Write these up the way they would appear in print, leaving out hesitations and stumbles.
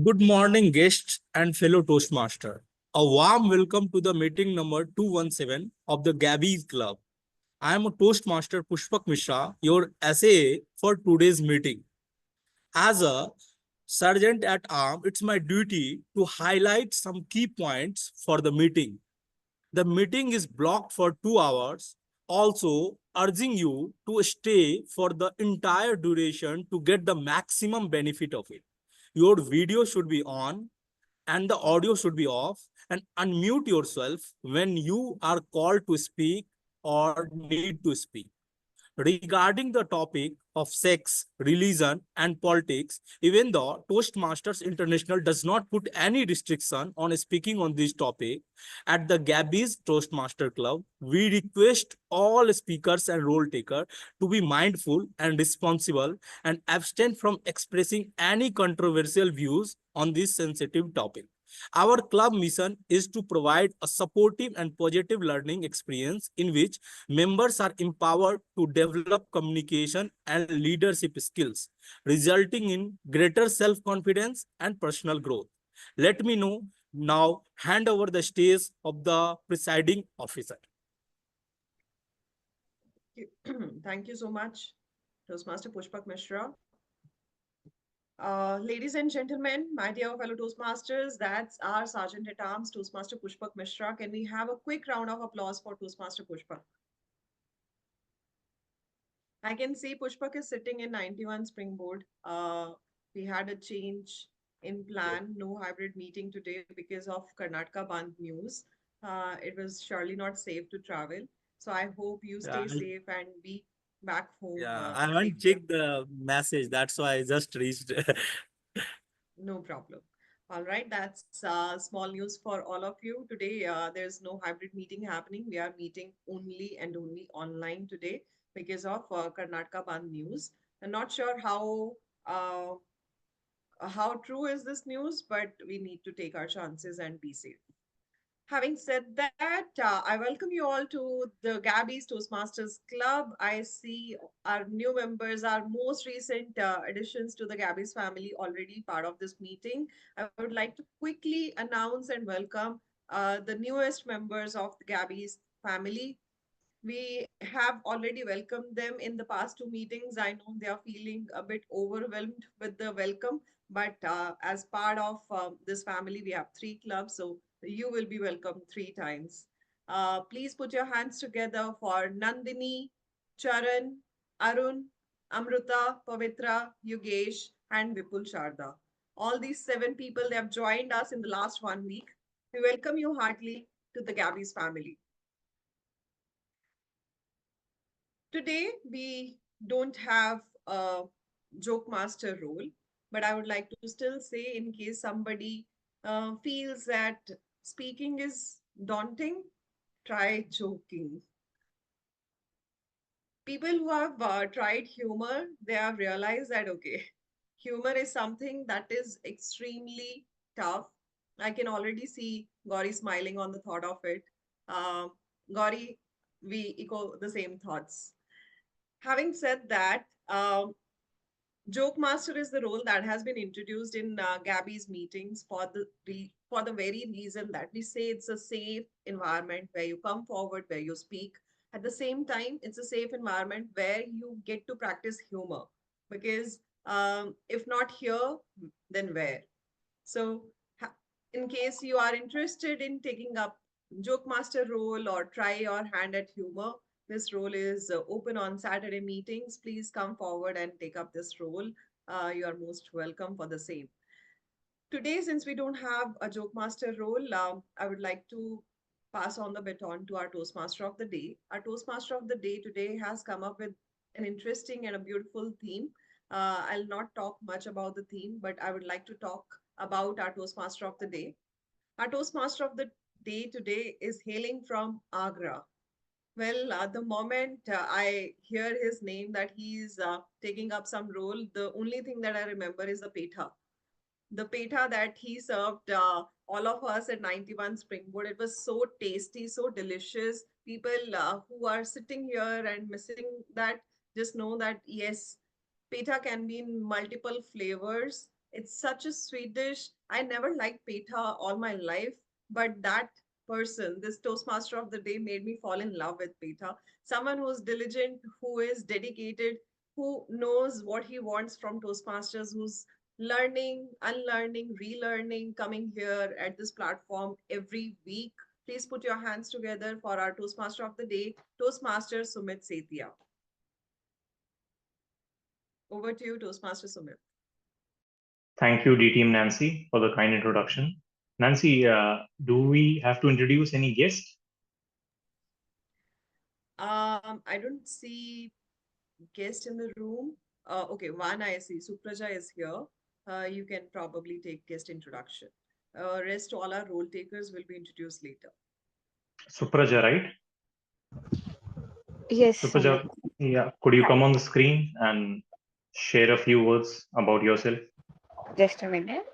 Good morning, guests and fellow Toastmaster. A warm welcome to the meeting number 217 of the Gabbys Club. I am a Toastmaster Pushpak Mishra, your SA for today's meeting. As a sergeant at arm, it's my duty to highlight some key points for the meeting. The meeting is blocked for 2 hours, also urging you to stay for the entire duration to get the maximum benefit of it. Your video should be on and the audio should be off, and unmute yourself when you are called to speak or need to speak. Regarding the topic of sex, religion, and politics, even though Toastmasters International does not put any restriction on speaking on this topic, at the Gabbys Toastmaster Club, we request all speakers and role takers to be mindful and responsible and abstain from expressing any controversial views on this sensitive topic. Our club mission is to provide a supportive and positive learning experience in which members are empowered to develop communication and leadership skills, resulting in greater self-confidence and personal growth. Let me know now hand over the stage of the presiding officer. Thank you so much, Toastmaster Pushpak Mishra. Ladies and gentlemen, my dear fellow Toastmasters, that's our Sergeant at Arms, Toastmaster Pushpak Mishra. Can we have a quick round of applause for Toastmaster Pushpak? I can see Pushpak is sitting in 91 Springboard. We had a change in plan, no hybrid meeting today because of Karnataka Bandh news. It was surely not safe to travel. So I hope you stay safe and be back home. I haven't checked the message. That's why I just reached. No problem. All right, that's small news for all of you. Today, there's no hybrid meeting happening. We are meeting only and only online today because of Karnataka Bandh news. I'm not sure how true is this news, but we need to take our chances and be safe. Having said that, I welcome you all to the Gabbys Toastmasters Club. I see our new members, our most recent additions to the Gabbys family already part of this meeting. I would like to quickly announce and welcome the newest members of the Gabbys family. We have already welcomed them in the past two meetings. I know they are feeling a bit overwhelmed with the welcome, but as part of this family, we have three clubs, so you will be welcomed three times. Please put your hands together for Nandini, Charan, Arun, Amruta, Pavitra, Yugesh, and Vipul Sharda. All these seven people, they have joined us in the last 1 week. We welcome you heartily to the Gabbys family. Today, we don't have a joke master role, but I would like to still say, in case somebody feels that speaking is daunting, try joking. People who have tried humor, they have realized that, okay, humor is something that is extremely tough. I can already see Gauri smiling on the thought of it. Uh, Gauri, we echo the same thoughts. Having said that, joke master is the role that has been introduced in Gabby's meetings for the very reason that we say it's a safe environment where you come forward, where you speak. At the same time, it's a safe environment where you get to practice humor, because if not here, then where? So, in case you are interested in taking up joke master role or try your hand at humor, this role is open on Saturday meetings. Please come forward and take up this role. You are most welcome for the same. Today, since we don't have a joke master role, I would like to pass on the baton to our Toastmaster of the day. Our Toastmaster of the day today has come up with an interesting and a beautiful theme. I'll not talk much about the theme, but I would like to talk about our Toastmaster of the day. Our Toastmaster of the day today is hailing from Agra. Well, the moment I hear his name that he's taking up some role, the only thing that I remember is the petha that he served all of us at 91 Springboard. It was so tasty, so delicious. People who are sitting here and missing that, just know that yes, petha can be in multiple flavors. It's such a sweet dish. I never liked petha all my life, but that person, this Toastmaster of the day, made me fall in love with petha. Someone who's diligent, who is dedicated, who knows what he wants from Toastmasters, who's learning, unlearning, relearning, coming here at this platform every week. Please put your hands together for our Toastmaster of the day, Toastmaster Sumit Sethia. Over to you, Toastmaster Sumit. Thank you, D-Team Nancy, for the kind introduction. Nancy, do we have to introduce any guest? I don't see guest in the room. Okay, one I see. Supraja is here. You can probably take guest introduction. Rest all our role takers will be introduced later. Supraja, right? Yes, Supraja, Sumit. yeah. Could you Hi. come on the screen and share a few words about yourself? Just a minute.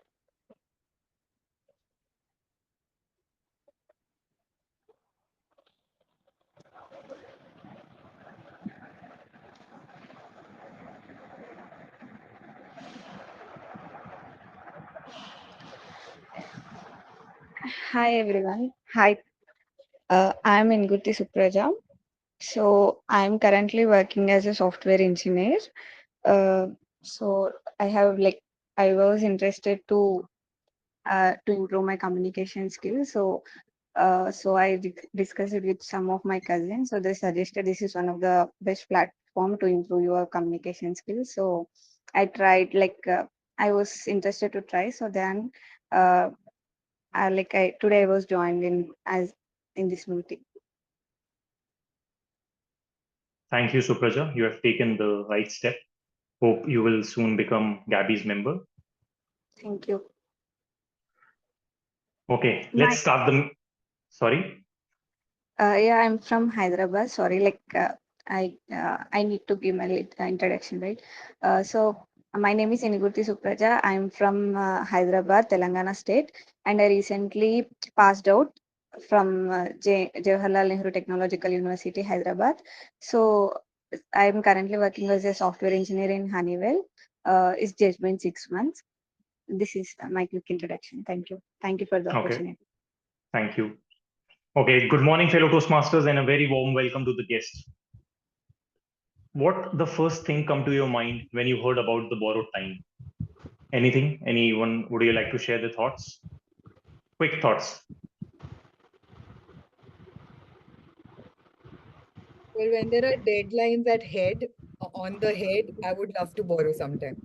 Hi everyone. Hi. I'm Inguti Supraja. So I'm currently working as a software engineer. Uh, so I was interested to improve my communication skills. So I discussed it with some of my cousins. So they suggested this is one of the best platform to improve your communication skills. So I tried I was interested to try. So then today I was joined in this meeting. Thank you, Supraja. You have taken the right step. Hope you will soon become Gabby's member. Thank you. Okay, My let's start the. Sorry. Yeah, I'm from Hyderabad. Sorry, I need to give my introduction, right? So my name is Iniguti Supraja. I'm from Hyderabad, Telangana state, and I recently passed out from Jawaharlal Nehru Technological University, Hyderabad. So I'm currently working as a software engineer in Honeywell. It's just been 6 months. This is my quick introduction. Thank you. Thank you for the Okay, opportunity. thank you. Okay, good morning, fellow Toastmasters, and a very warm welcome to the guests. What the first thing come to your mind when you heard about the borrowed time? Anything? Anyone? Would you like to share the thoughts? Quick thoughts. Well, when there are deadlines on the head, I would love to borrow sometime.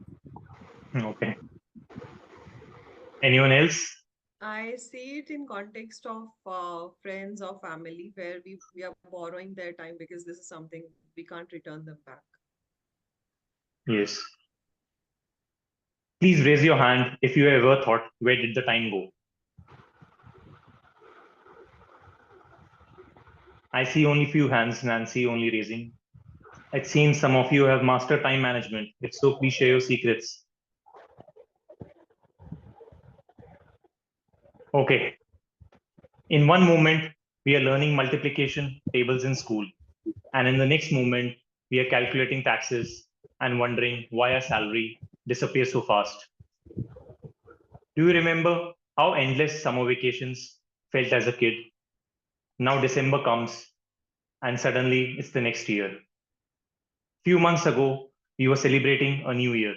Okay. Anyone else? I see it in context of friends or family where we are borrowing their time because this is something we can't return them back. Yes. Please raise your hand if you ever thought, where did the time go? I see only few hands, Nancy only raising. It seems some of you have mastered time management. If so, please share your secrets. Okay. In one moment, we are learning multiplication tables in school. And in the next moment, we are calculating taxes and wondering why our salary disappears so fast. Do you remember how endless summer vacations felt as a kid? Now December comes and suddenly it's the next year. Few months ago, we were celebrating a new year,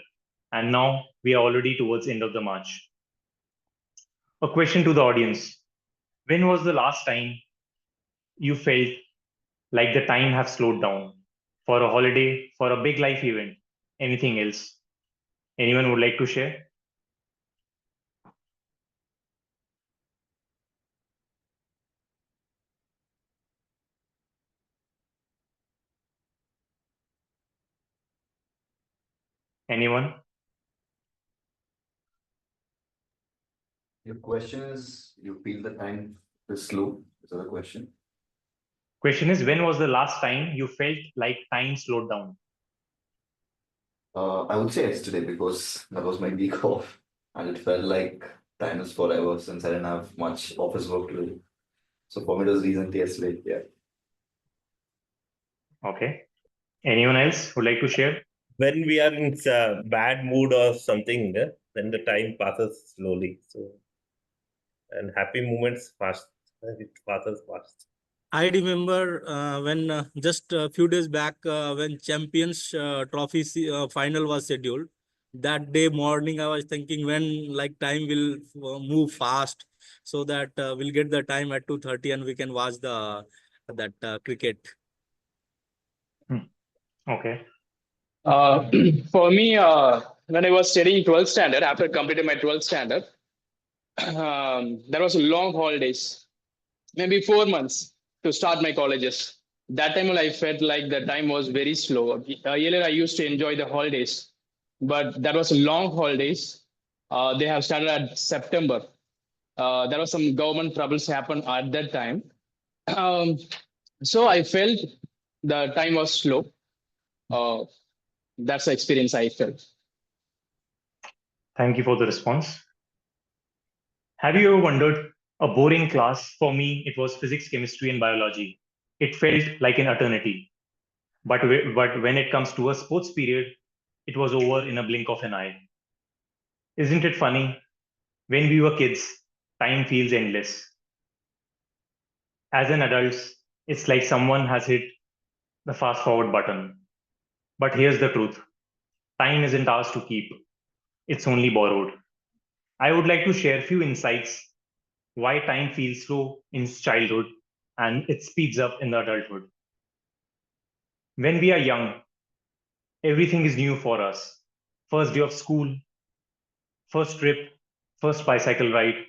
and now we are already towards end of the March. A question to the audience. When was the last time you felt like the time have slowed down for a holiday, for a big life event, anything else? Anyone would like to share? Anyone? Your question is, you feel the time is slow? Is that the question? Question is, when was the last time you felt like time slowed down? I would say yesterday because that was my week off and it felt like time is forever since I didn't have much office work to do. So for me, it was recently yesterday. Yeah. Okay. Anyone else would like to share? When we are in bad mood or something, then the time passes slowly. So, and happy moments fast. It passes fast. I remember when just a few days back when Champions Trophy final was scheduled. That day morning, I was thinking when like time will move fast, so that we'll get the time at 2:30 and we can watch the that cricket. Okay. For me, when I was studying 12th standard, after completing my 12th standard, there was a long holidays, maybe 4 months to start my colleges. That time I felt like the time was very slow. Earlier, I used to enjoy the holidays, but that was a long holidays. They have started at September. There was some government troubles happen at that time. Um, so I felt the time was slow. That's the experience I felt. Thank you for the response. Have you ever wondered a boring class? For me, it was physics, chemistry, and biology. It felt like an eternity. But when it comes to a sports period, it was over in a blink of an eye. Isn't it funny? When we were kids, time feels endless. As an adult, it's like someone has hit the fast forward button. But here's the truth. Time isn't ours to keep. It's only borrowed. I would like to share a few insights why time feels slow in childhood and it speeds up in the adulthood. When we are young, everything is new for us. First day of school, first trip, first bicycle ride,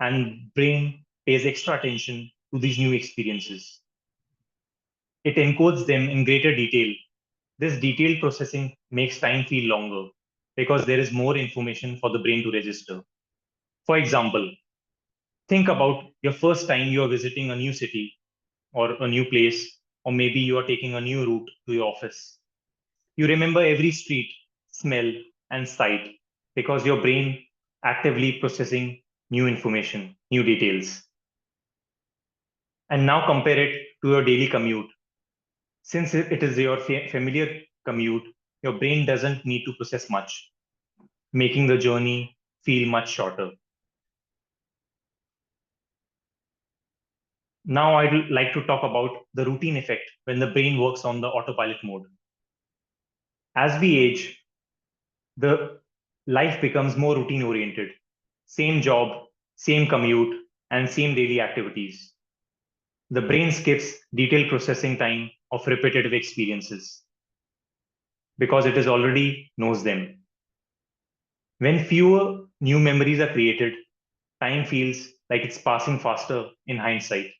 and brain pays extra attention to these new experiences. It encodes them in greater detail. This detailed processing makes time feel longer because there is more information for the brain to register. For example, think about your first time you are visiting a new city or a new place, or maybe you are taking a new route to your office. You remember every street, smell, and sight because your brain actively processing new information, new details. And now compare it to your daily commute. Since it is your familiar commute, your brain doesn't need to process much, making the journey feel much shorter. Now I'd like to talk about the routine effect when the brain works on the autopilot mode. As we age, the life becomes more routine oriented. Same job, same commute, and same daily activities. The brain skips detailed processing time of repetitive experiences because it is already knows them. When fewer new memories are created, time feels like it's passing faster in hindsight.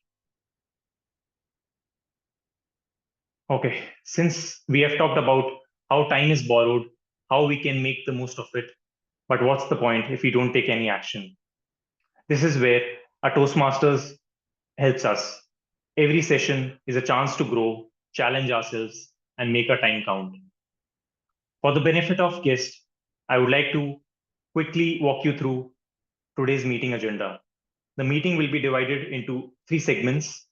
Okay, since we have talked about how time is borrowed, how we can make the most of it, but what's the point if we don't take any action? This is where our Toastmasters helps us. Every session is a chance to grow, challenge ourselves, and make our time count. For the benefit of guests, I would like to quickly walk you through today's meeting agenda. The meeting will be divided into 3 segments.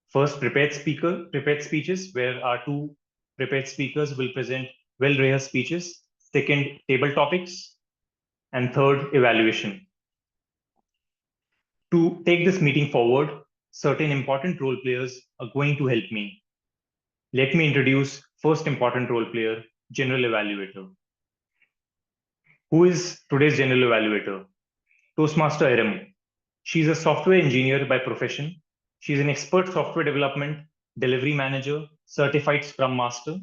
First, prepared speeches, where our 2 prepared speakers will present well-rehearsed speeches. Second, table topics. And third, evaluation. To take this meeting forward, certain important role players are going to help me. Let me introduce first important role player, General Evaluator. Who is today's General Evaluator? Toastmaster Erum. She's a software engineer by profession. She's an expert software development, delivery manager, certified Scrum Master.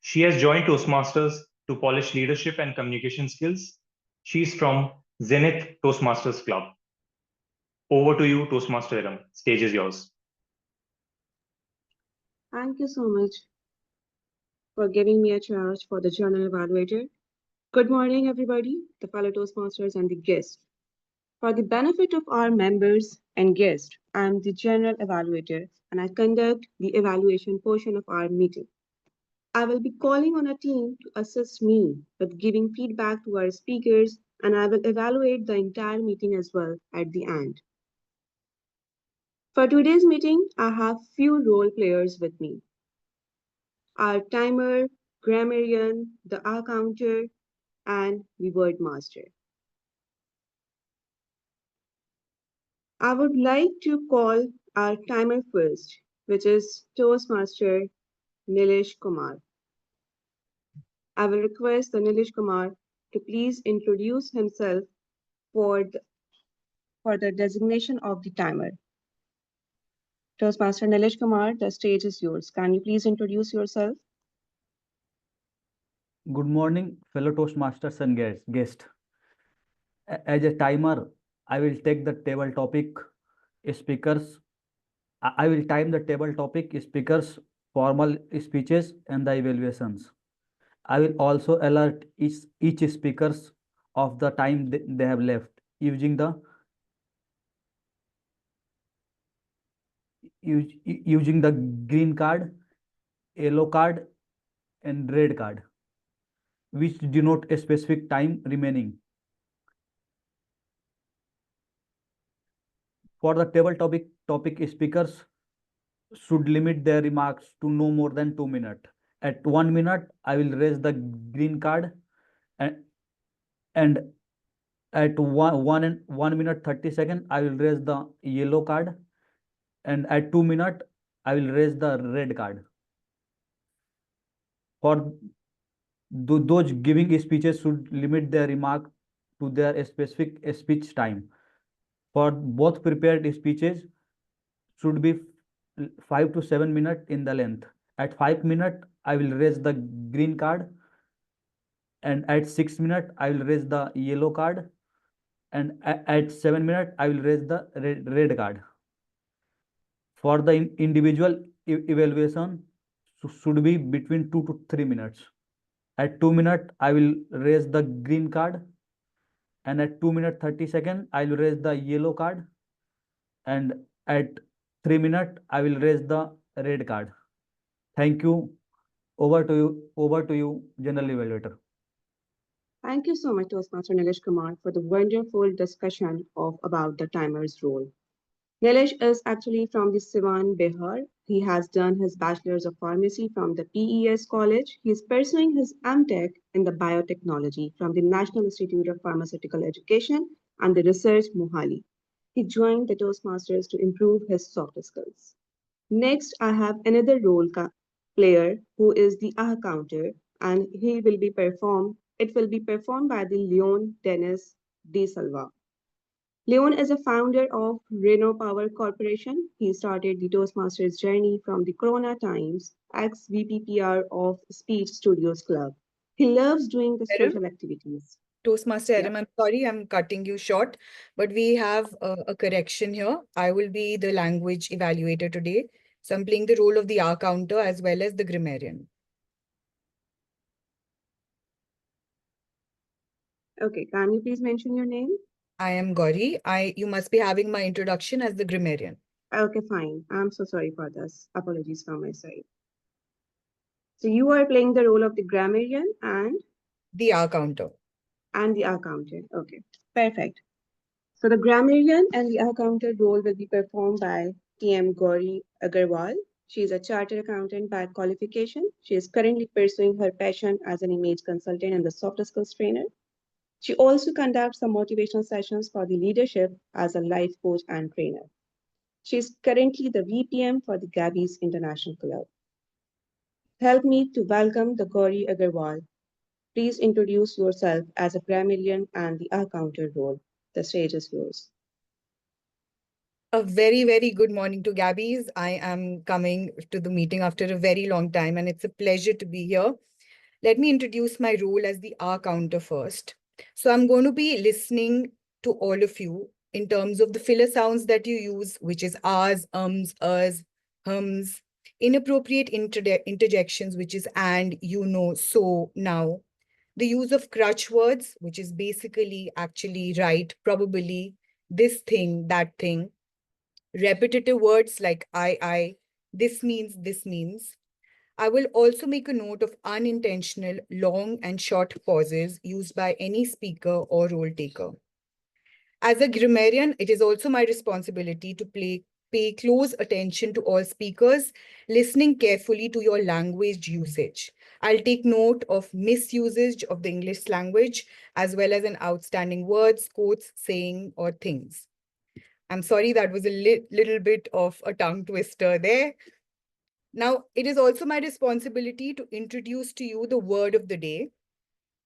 She has joined Toastmasters to polish leadership and communication skills. She's from Zenith Toastmasters Club. Over to you, Toastmaster Erum. Stage is yours. Thank you so much for giving me a charge for the General Evaluator. Good morning, everybody, the fellow Toastmasters and the guests. For the benefit of our members and guests, I'm the General Evaluator and I conduct the evaluation portion of our meeting. I will be calling on a team to assist me with giving feedback to our speakers and I will evaluate the entire meeting as well at the end. For today's meeting, I have few role players with me. Our timer, Grammarian, the R counter, and the word master. I would like to call our timer first, which is Toastmaster Nilesh Kumar. I will request the Nilesh Kumar to please introduce himself for the designation of the timer. Toastmaster Nilesh Kumar, the stage is yours. Can you please introduce yourself? Good morning, fellow Toastmasters and guests. As a timer, I will take the table topic speakers. I will time the table topic speakers, formal speeches, and the evaluations. I will also alert each speakers of the time they have left using the green card, yellow card, and red card, which denote a specific time remaining. For the table topic speakers should limit their remarks to no more than 2 minutes. At 1 minute, I will raise the green card, and at 1 minute 30 seconds, I will raise the yellow card, and at 2 minutes, I will raise the red card. For those giving speeches should limit their remark to their specific speech time. For both prepared speeches should be 5 to 7 minutes in the length. At 5 minutes, I will raise the green card, and at 6 minutes, I will raise the yellow card, and at 7 minutes, I will raise the red card. For the individual evaluation should be between 2 to 3 minutes. At 2 minutes, I will raise the green card, and at 2 minutes 30 seconds, I will raise the yellow card, and at 3 minutes, I will raise the red card. Thank you. Over to you, General Evaluator. Thank you so much, Toastmaster Nilesh Kumar, for the wonderful discussion about the timer's role. Nilesh is actually from the Siwan, Bihar. He has done his Bachelor's of Pharmacy from the PES College. He is pursuing his MTech in the Biotechnology from the National Institute of Pharmaceutical Education and the Research, Mohali. He joined the Toastmasters to improve his soft skills. Next, I have another player who is the AH counter, and it will be performed by the Leon Dennis Dsilva. Leon is a founder of Renault Power Corporation. He started the Toastmasters journey from the Corona times, ex-VPPR of Speech Studios Club. He loves doing the Erum? social activities. Toastmaster Yeah. Erum, I'm sorry, I'm cutting you short, but we have a correction here. I will be the language evaluator today. So I'm playing the role of the R counter as well as the grammarian. Okay, can you please mention your name? I am Gauri. You must be having my introduction as the grammarian. Okay, fine. I'm so sorry for this. Apologies from my side. So you are playing the role of the grammarian and the R counter. And the R counter. Okay, perfect. So the grammarian and the R counter role will be performed by TM Gauri Aggarwal. She is a chartered accountant by qualification. She is currently pursuing her passion as an image consultant and the soft skills trainer. She also conducts some motivational sessions for the leadership as a life coach and trainer. She is currently the VPM for the Gabbys International Club. Help me to welcome the Gauri Aggarwal. Please introduce yourself as a grammarian and the R counter role. The stage is yours. A very, very good morning to Gabbys. I am coming to the meeting after a very long time, and it's a pleasure to be here. Let me introduce my role as the R counter first. So I'm going to be listening to all of you in terms of the filler sounds that you use, which is ahs, ums, us, hums, inappropriate interjections, which is and, you know, so, now, the use of crutch words, which is basically, actually, right, probably, this thing, that thing, repetitive words like I, this means, this means. I will also make a note of unintentional long and short pauses used by any speaker or role taker. As a grammarian, it is also my responsibility to pay close attention to all speakers, listening carefully to your language usage. I'll take note of misusage of the English language, as well as an outstanding words, quotes, saying, or things. I'm sorry, that was a little bit of a tongue twister there. Now, it is also my responsibility to introduce to you the word of the day.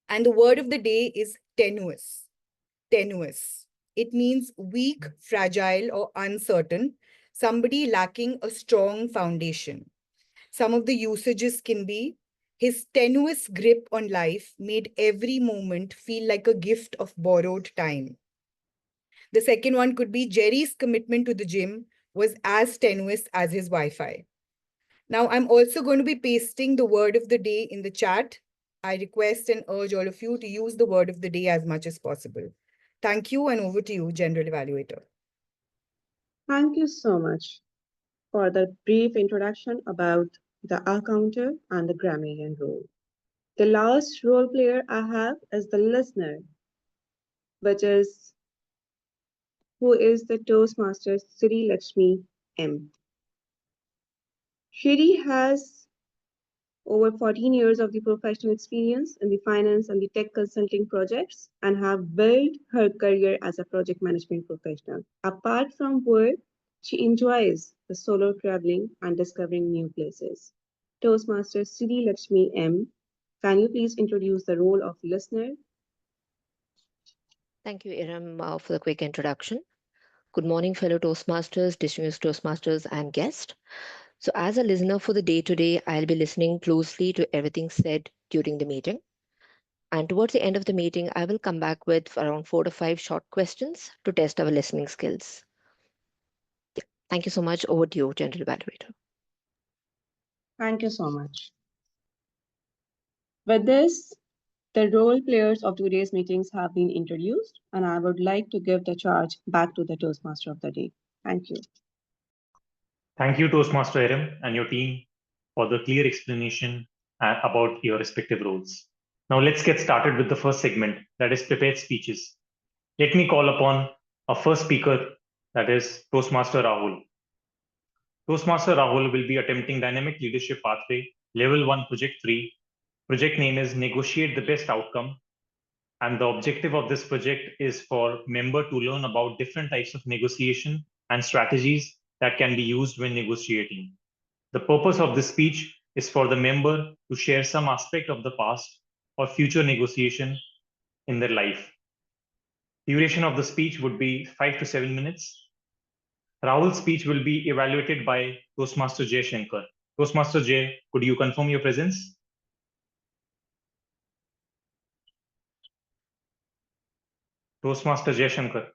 And the word of the day is tenuous. Tenuous. It means weak, fragile, or uncertain, somebody lacking a strong foundation. Some of the usages can be: his tenuous grip on life made every moment feel like a gift of borrowed time. The second one could be: Jerry's commitment to the gym was as tenuous as his Wi-Fi. Now, I'm also going to be pasting the word of the day in the chat. I request and urge all of you to use the word of the day as much as possible. Thank you, and over to you, General Evaluator. Thank you so much for the brief introduction about the counter and the grammarian role. The last role player I have is the listener, which is who is the Toastmaster Sree Lakshmi M. Sree has over 14 years of the professional experience in the finance and the tech consulting projects and have built her career as a project management professional. Apart from work, she enjoys the solo traveling and discovering new places. Toastmaster Sree Lakshmi M, can you please introduce the role of listener? Thank you, Erum, for the quick introduction. Good morning, fellow Toastmasters, distinguished Toastmasters, and guests. So as a listener for the day today, I'll be listening closely to everything said during the meeting. And towards the end of the meeting, I will come back with around 4 to 5 short questions to test our listening skills. Yeah. Thank you so much. Over to you, General Evaluator. Thank you so much. With this, the role players of today's meetings have been introduced, and I would like to give the charge back to the Toastmaster of the day. Thank you. Thank you, Toastmaster Erum and your team, for the clear explanation about your respective roles. Now let's get started with the first segment, that is prepared speeches. Let me call upon our first speaker, that is Toastmaster Rahul. Toastmaster Rahul will be attempting Dynamic Leadership Pathway, Level 1, Project 3. Project name is Negotiate the Best Outcome. And the objective of this project is for member to learn about different types of negotiation and strategies that can be used when negotiating. The purpose of this speech is for the member to share some aspect of the past or future negotiation in their life. Duration of the speech would be 5 to 7 minutes. Rahul's speech will be evaluated by Toastmaster Jay Shankar. Toastmaster Jay, could you confirm your presence? Toastmaster Jay Shankar.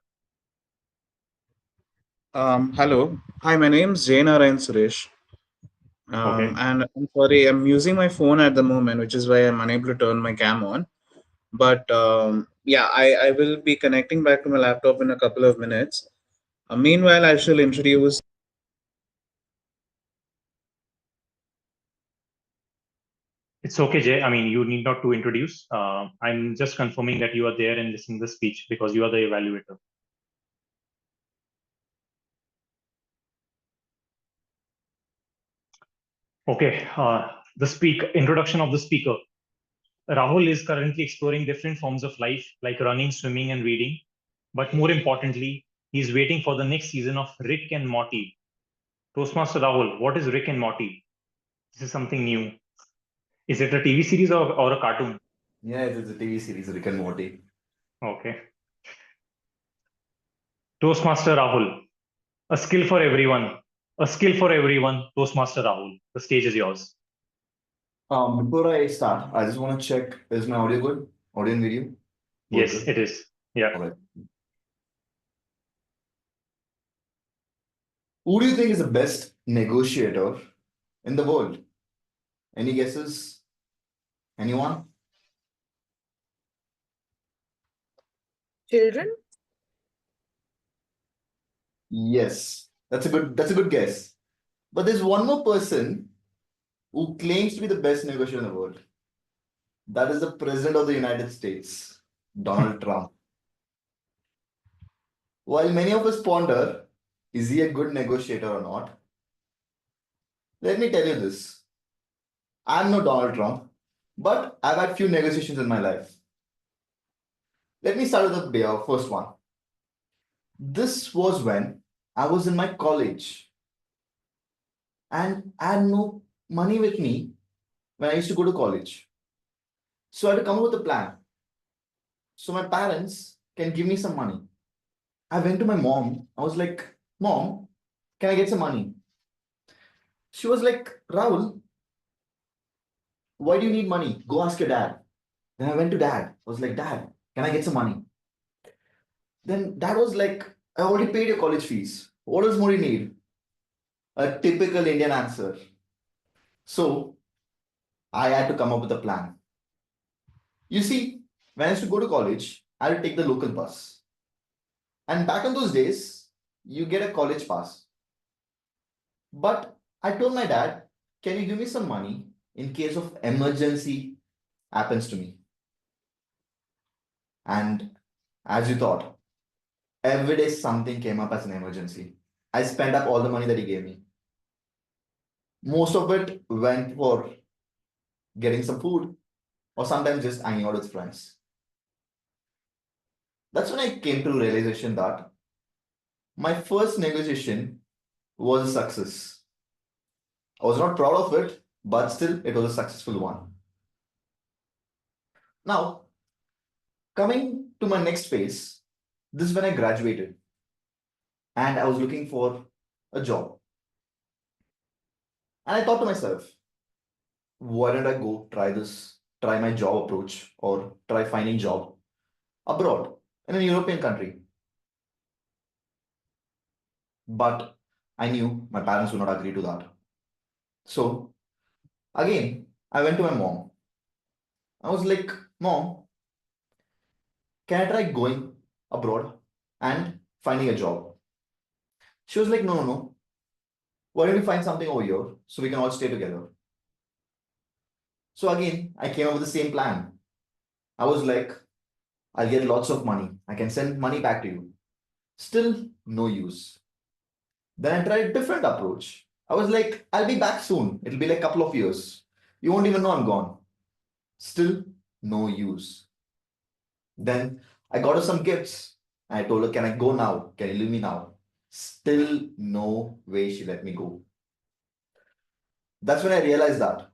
Hello. Hi, my name is Jain and Suresh. Okay. And I'm sorry, I'm using my phone at the moment, which is why I'm unable to turn my cam on. But yeah, I will be connecting back to my laptop in a couple of minutes. Meanwhile, I shall introduce. It's okay, Jay. I mean, you need not to introduce. I'm just confirming that you are there and listening to the speech because you are the evaluator. Okay, the introduction of the speaker. Rahul is currently exploring different forms of life like running, swimming, and reading. But more importantly, he's waiting for the next season of Rick and Morty. Toastmaster Rahul, what is Rick and Morty? This is something new. Is it a TV series or a cartoon? Yeah, it's a TV series, Rick and Morty. Okay. Toastmaster Rahul, a skill for everyone. A skill for everyone, Toastmaster Rahul. The stage is yours. Before I start, I just want to check, is my audio good? Audio and video? Yes, Both it is. Yeah. All right. Who do you think is the best negotiator in the world? Any guesses? Anyone? Children? Yes, that's a good guess. But there's one more person who claims to be the best negotiator in the world. That is the President of the United States, Donald Trump. While many of us ponder, is he a good negotiator or not? Let me tell you this. I'm no Donald Trump, But I've had few negotiations in my life. Let me start with the first one. This was when I was in my college and I had no money with me when I used to go to college. So I had to come up with a plan. So my parents can give me some money. I went to my mom. I was like, Mom, can I get some money? She was like, Rahul, why do you need money? Go ask your dad. Then I went to dad. I was like, Dad, can I get some money? Then dad was like, I already paid your college fees. What else more you need? A typical Indian answer. So I had to come up with a plan. You see, when I used to go to college, I would take the local bus. And back in those days, you get a college pass. But I told my dad, can you give me some money in case of emergency happens to me? And as you thought, every day something came up as an emergency. I spent up all the money that he gave me. Most of it went for getting some food or sometimes just hanging out with friends. That's when I came to realization that my first negotiation was a success. I was not proud of it, but still it was a successful one. Now, coming to my next phase, this is when I graduated and I was looking for a job. And I thought to myself, why don't I go try my job approach or try finding job abroad in an European country? But I knew my parents would not agree to that. So again, I went to my mom. I was like, Mom, can I try going abroad and finding a job? She was like, no. Why don't you find something over here so we can all stay together? So again, I came up with the same plan. I was like, I'll get lots of money. I can send money back to you. Still no use. Then I tried a different approach. I was like, I'll be back soon. It'll be like a couple of years. You won't even know I'm gone. Still no use. Then I got her some gifts. I told her, can I go now? Can you leave me now? Still no way she let me go. That's when I realized that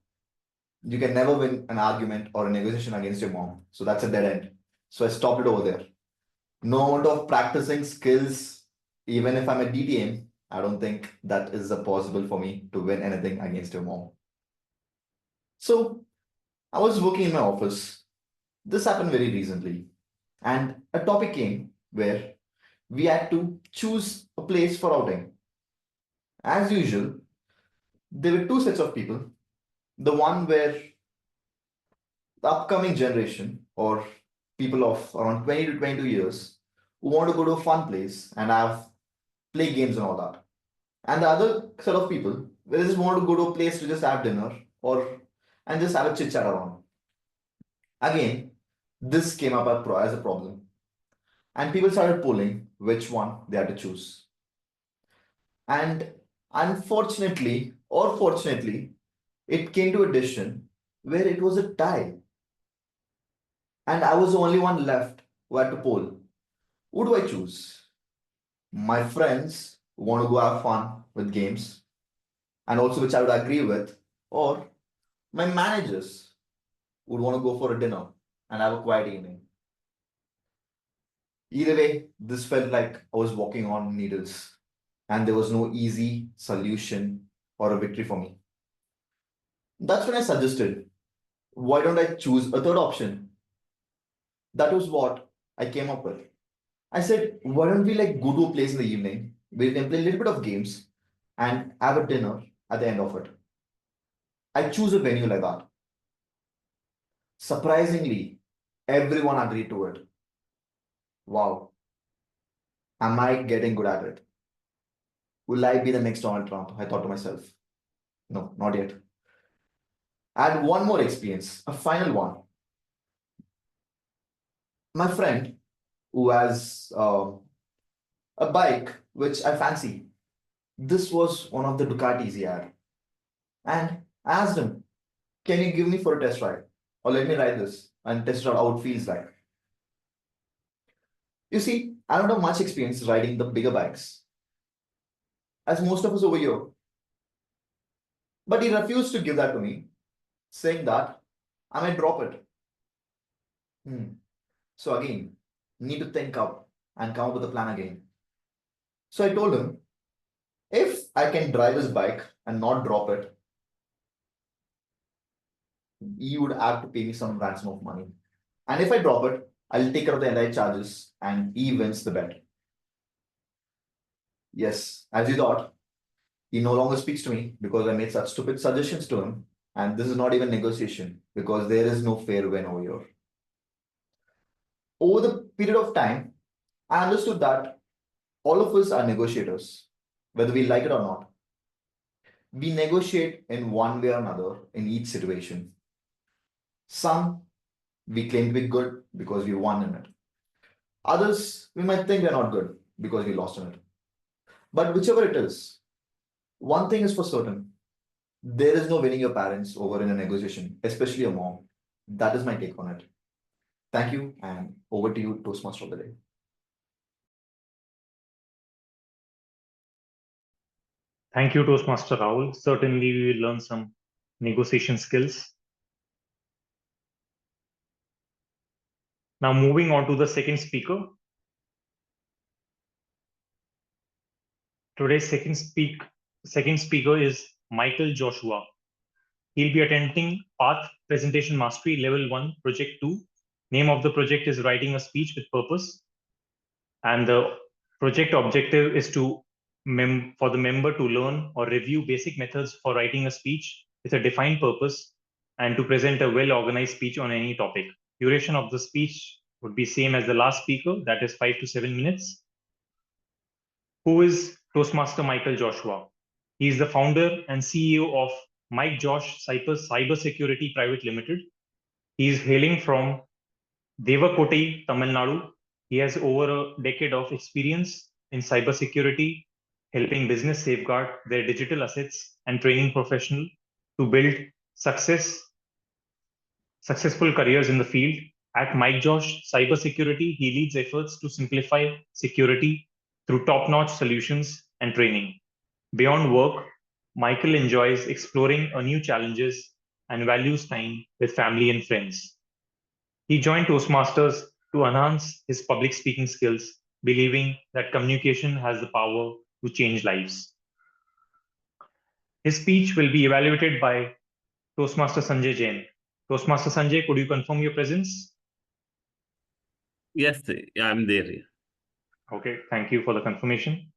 you can never win an argument or a negotiation against your mom. So that's a dead end. So I stopped it over there. No amount of practicing skills, even if I'm a DTM, I don't think that is possible for me to win anything against your mom. So I was working in my office. This happened very recently. And a topic came where we had to choose a place for outing. As usual, there were two sets of people. The one where the upcoming generation or people of around 20 to 22 years who want to go to a fun place and play games and all that. And the other set of people where they just want to go to a place to just have dinner and just have a chit chat around. Again, this came up as a problem. And people started polling which one they had to choose. And unfortunately or fortunately, it came to a decision where it was a tie. And I was the only one left who had to poll. Who do I choose? My friends who want to go have fun with games and also which I would agree with, or my managers would want to go for a dinner and have a quiet evening. Either way, this felt like I was walking on needles and there was no easy solution or a victory for me. That's when I suggested, why don't I choose a third option? That was what I came up with. I said, why don't we go to a place in the evening where we can play a little bit of games and have a dinner at the end of it. I choose a venue like that. Surprisingly, everyone agreed to it. Wow. Am I getting good at it? Will I be the next Donald Trump? I thought to myself. No, not yet. I had one more experience, a final one. My friend who has a bike which I fancy. This was one of the Ducatis he had. And I asked him, can you give me for a test ride? Or let me ride this and test out how it feels like. You see, I don't have much experience riding the bigger bikes, as most of us over here. But he refused to give that to me, saying that I might drop it. So again, need to think up and come up with a plan again. So I told him, if I can drive his bike and not drop it, he would have to pay me some ransom of money. And if I drop it, I'll take care of the entire charges and he wins the bet. Yes, as you thought, he no longer speaks to me because I made such stupid suggestions to him. And this is not even negotiation because there is no fair win over here. Over the period of time, I understood that all of us are negotiators, whether we like it or not. We negotiate in one way or another in each situation. Some we claim to be good because we won in it. Others, we might think they're not good because we lost in it. But whichever it is, one thing is for certain. There is no winning your parents over in a negotiation, especially a mom. That is my take on it. Thank you, and over to you, Toastmaster of the day. Thank you, Toastmaster Rahul. Certainly, we will learn some negotiation skills. Now, moving on to the second speaker. Today's second speaker is Micheal Joshua. He'll be attending Path Presentation Mastery Level 1 Project 2. Name of the project is Writing a Speech with Purpose. And the project objective is for the member to learn or review basic methods for writing a speech with a defined purpose and to present a well-organized speech on any topic. Duration of the speech would be same as the last speaker, that is 5 to 7 minutes. Who is Toastmaster Micheal Joshua? He is the founder and CEO of Mike Josh Cybersecurity Private Limited. He is hailing from Devakoti, Tamil Nadu. He has over a decade of experience in cybersecurity, helping business safeguard their digital assets and training professionals to build successful careers in the field. At Mike Josh Cybersecurity, he leads efforts to simplify security through top-notch solutions and training. Beyond work, Micheal enjoys exploring new challenges and values time with family and friends. He joined Toastmasters to enhance his public speaking skills, believing that communication has the power to change lives. His speech will be evaluated by Toastmaster Sanjay Jain. Toastmaster Sanjay, could you confirm your presence? Yes, I'm there. Okay, thank you for the confirmation.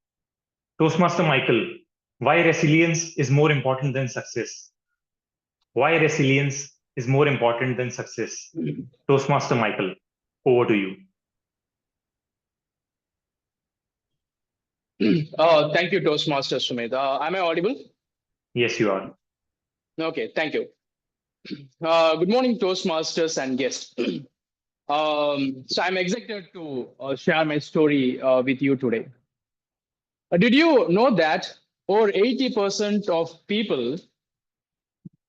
Toastmaster Micheal, why resilience is more important than success? Why resilience is more important than success? Toastmaster Micheal, over to you. Thank you, Toastmaster Sumit. Am I audible? Yes, you are. Okay, thank you. Good morning, Toastmasters and guests. So I'm excited to share my story with you today. Did you know that over 80% of people,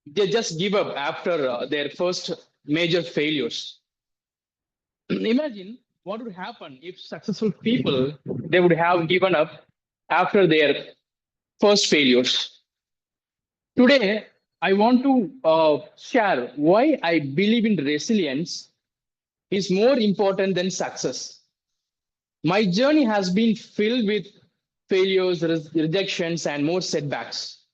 they just give up after their first major failures? Imagine what would happen if successful people, they would have given up after their first failures. Today, I want to share why I believe in resilience is more important than success. My journey has been filled with failures, rejections, and more setbacks.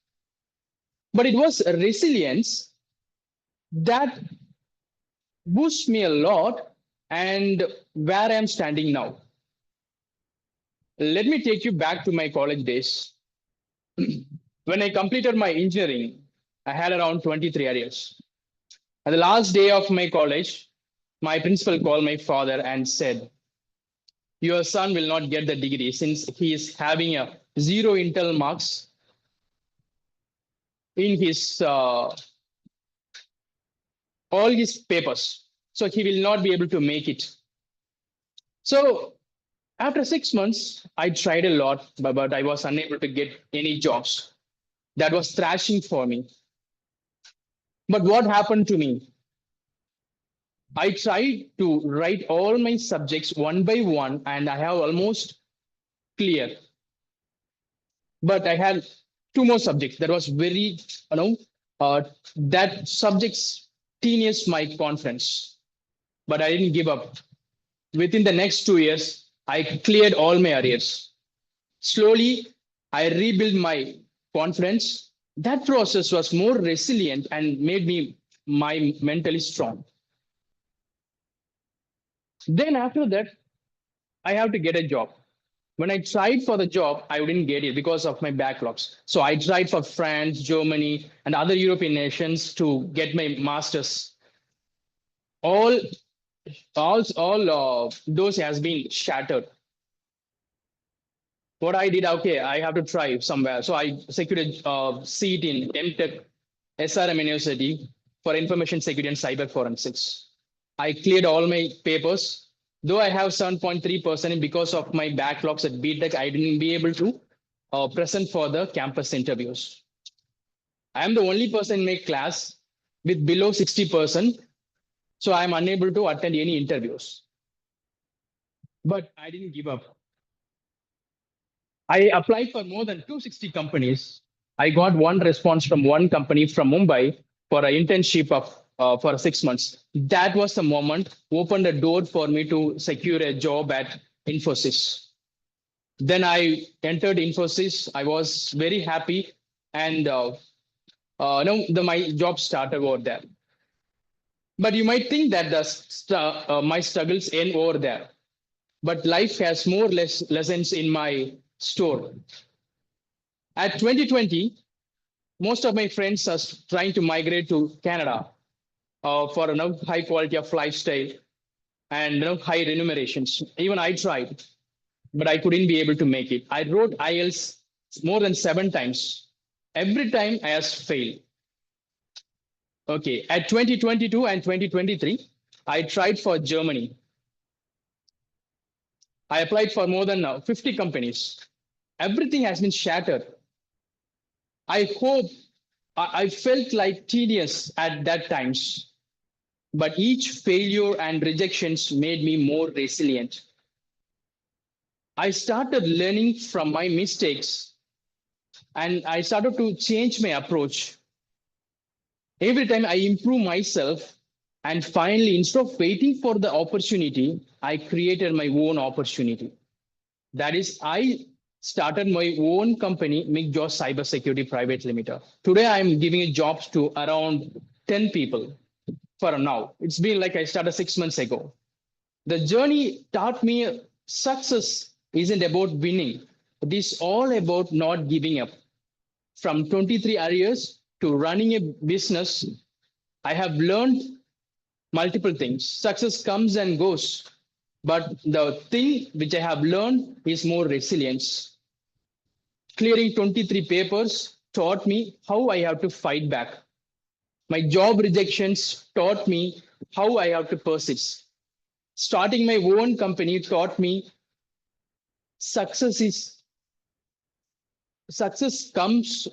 But it was resilience that boosted me a lot and where I'm standing now. Let me take you back to my college days. When I completed my engineering, I had around 23 arrears. On the last day of my college, my principal called my father and said, "Your son will not get the degree since he is having a 0 internal marks in his all his papers. So he will not be able to make it." So after 6 months, I tried a lot, but I was unable to get any jobs. That was thrashing for me. But what happened to me? I tried to write all my subjects one by one, and I have almost clear. But I had two more subjects that was very, that subjects tedious my confidence. But I didn't give up. Within the next 2 years, I cleared all my arrears. Slowly, I rebuilt my confidence. That process was more resilient and made me mentally strong. Then after that, I have to get a job. When I tried for the job, I wouldn't get it because of my backlogs. So I tried for France, Germany, and other European nations to get my masters. All those has been shattered. What I did, okay, I have to try somewhere. So I secured a seat in MTech SRM University for information security and cyber forensics. I cleared all my papers. Though I have 7.3% because of my backlogs at BTech, I didn't be able to present for the campus interviews. I am the only person in my class with below 60%. So I'm unable to attend any interviews. But I didn't give up. I applied for more than 260 companies. I got one response from one company from Mumbai for an internship of for 6 months. That was the moment opened a door for me to secure a job at Infosys. Then I entered Infosys. I was very happy, and my job started over there. But you might think that my struggles end over there. But life has more lessons in my store. At 2020, most of my friends are trying to migrate to Canada for high quality of lifestyle and high remunerations. Even I tried, but I couldn't be able to make it. I wrote IELTS more than 7 times. Every time I has failed. Okay, at 2022 and 2023, I tried for Germany. I applied for more than 50 companies. Everything has been shattered. I felt like tedious at that times, but each failure and rejections made me more resilient. I started learning from my mistakes, and I started to change my approach. Every time I improve myself, and finally, instead of waiting for the opportunity, I created my own opportunity. That is, I started my own company, McJoss Cybersecurity Private Limited. Today, I'm giving jobs to around 10 people for now. It's been like I started 6 months ago. The journey taught me success isn't about winning. It is all about not giving up. From 23 areas to running a business, I have learned multiple things. Success comes and goes. But the thing which I have learned is more resilience. Clearing 23 papers taught me how I have to fight back. My job rejections taught me how I have to persist. Starting my own company taught me success comes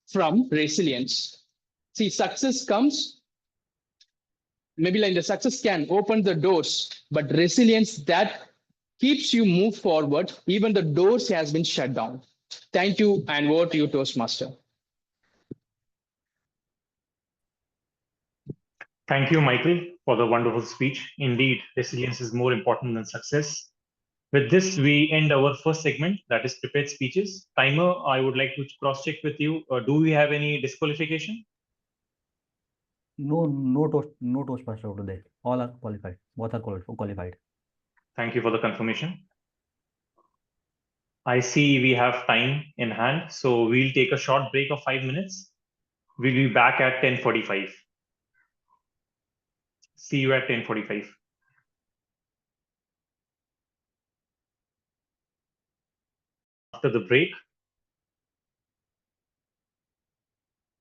from resilience. See, success comes, maybe like the success can open the doors, but resilience that keeps you move forward, even the doors has been shut down. Thank you, and over to you, Toastmaster. Thank you, Michael, for the wonderful speech. Indeed, resilience is more important than success. With this, we end our first segment, that is prepared speeches. Timer, I would like to cross-check with you. Do we have any disqualification? No Toastmaster today. All are qualified. Both are qualified. Thank you for the confirmation. I see we have time in hand, so we'll take a short break of 5 minutes. We'll be back at 10:45. See you at 10:45. After the break,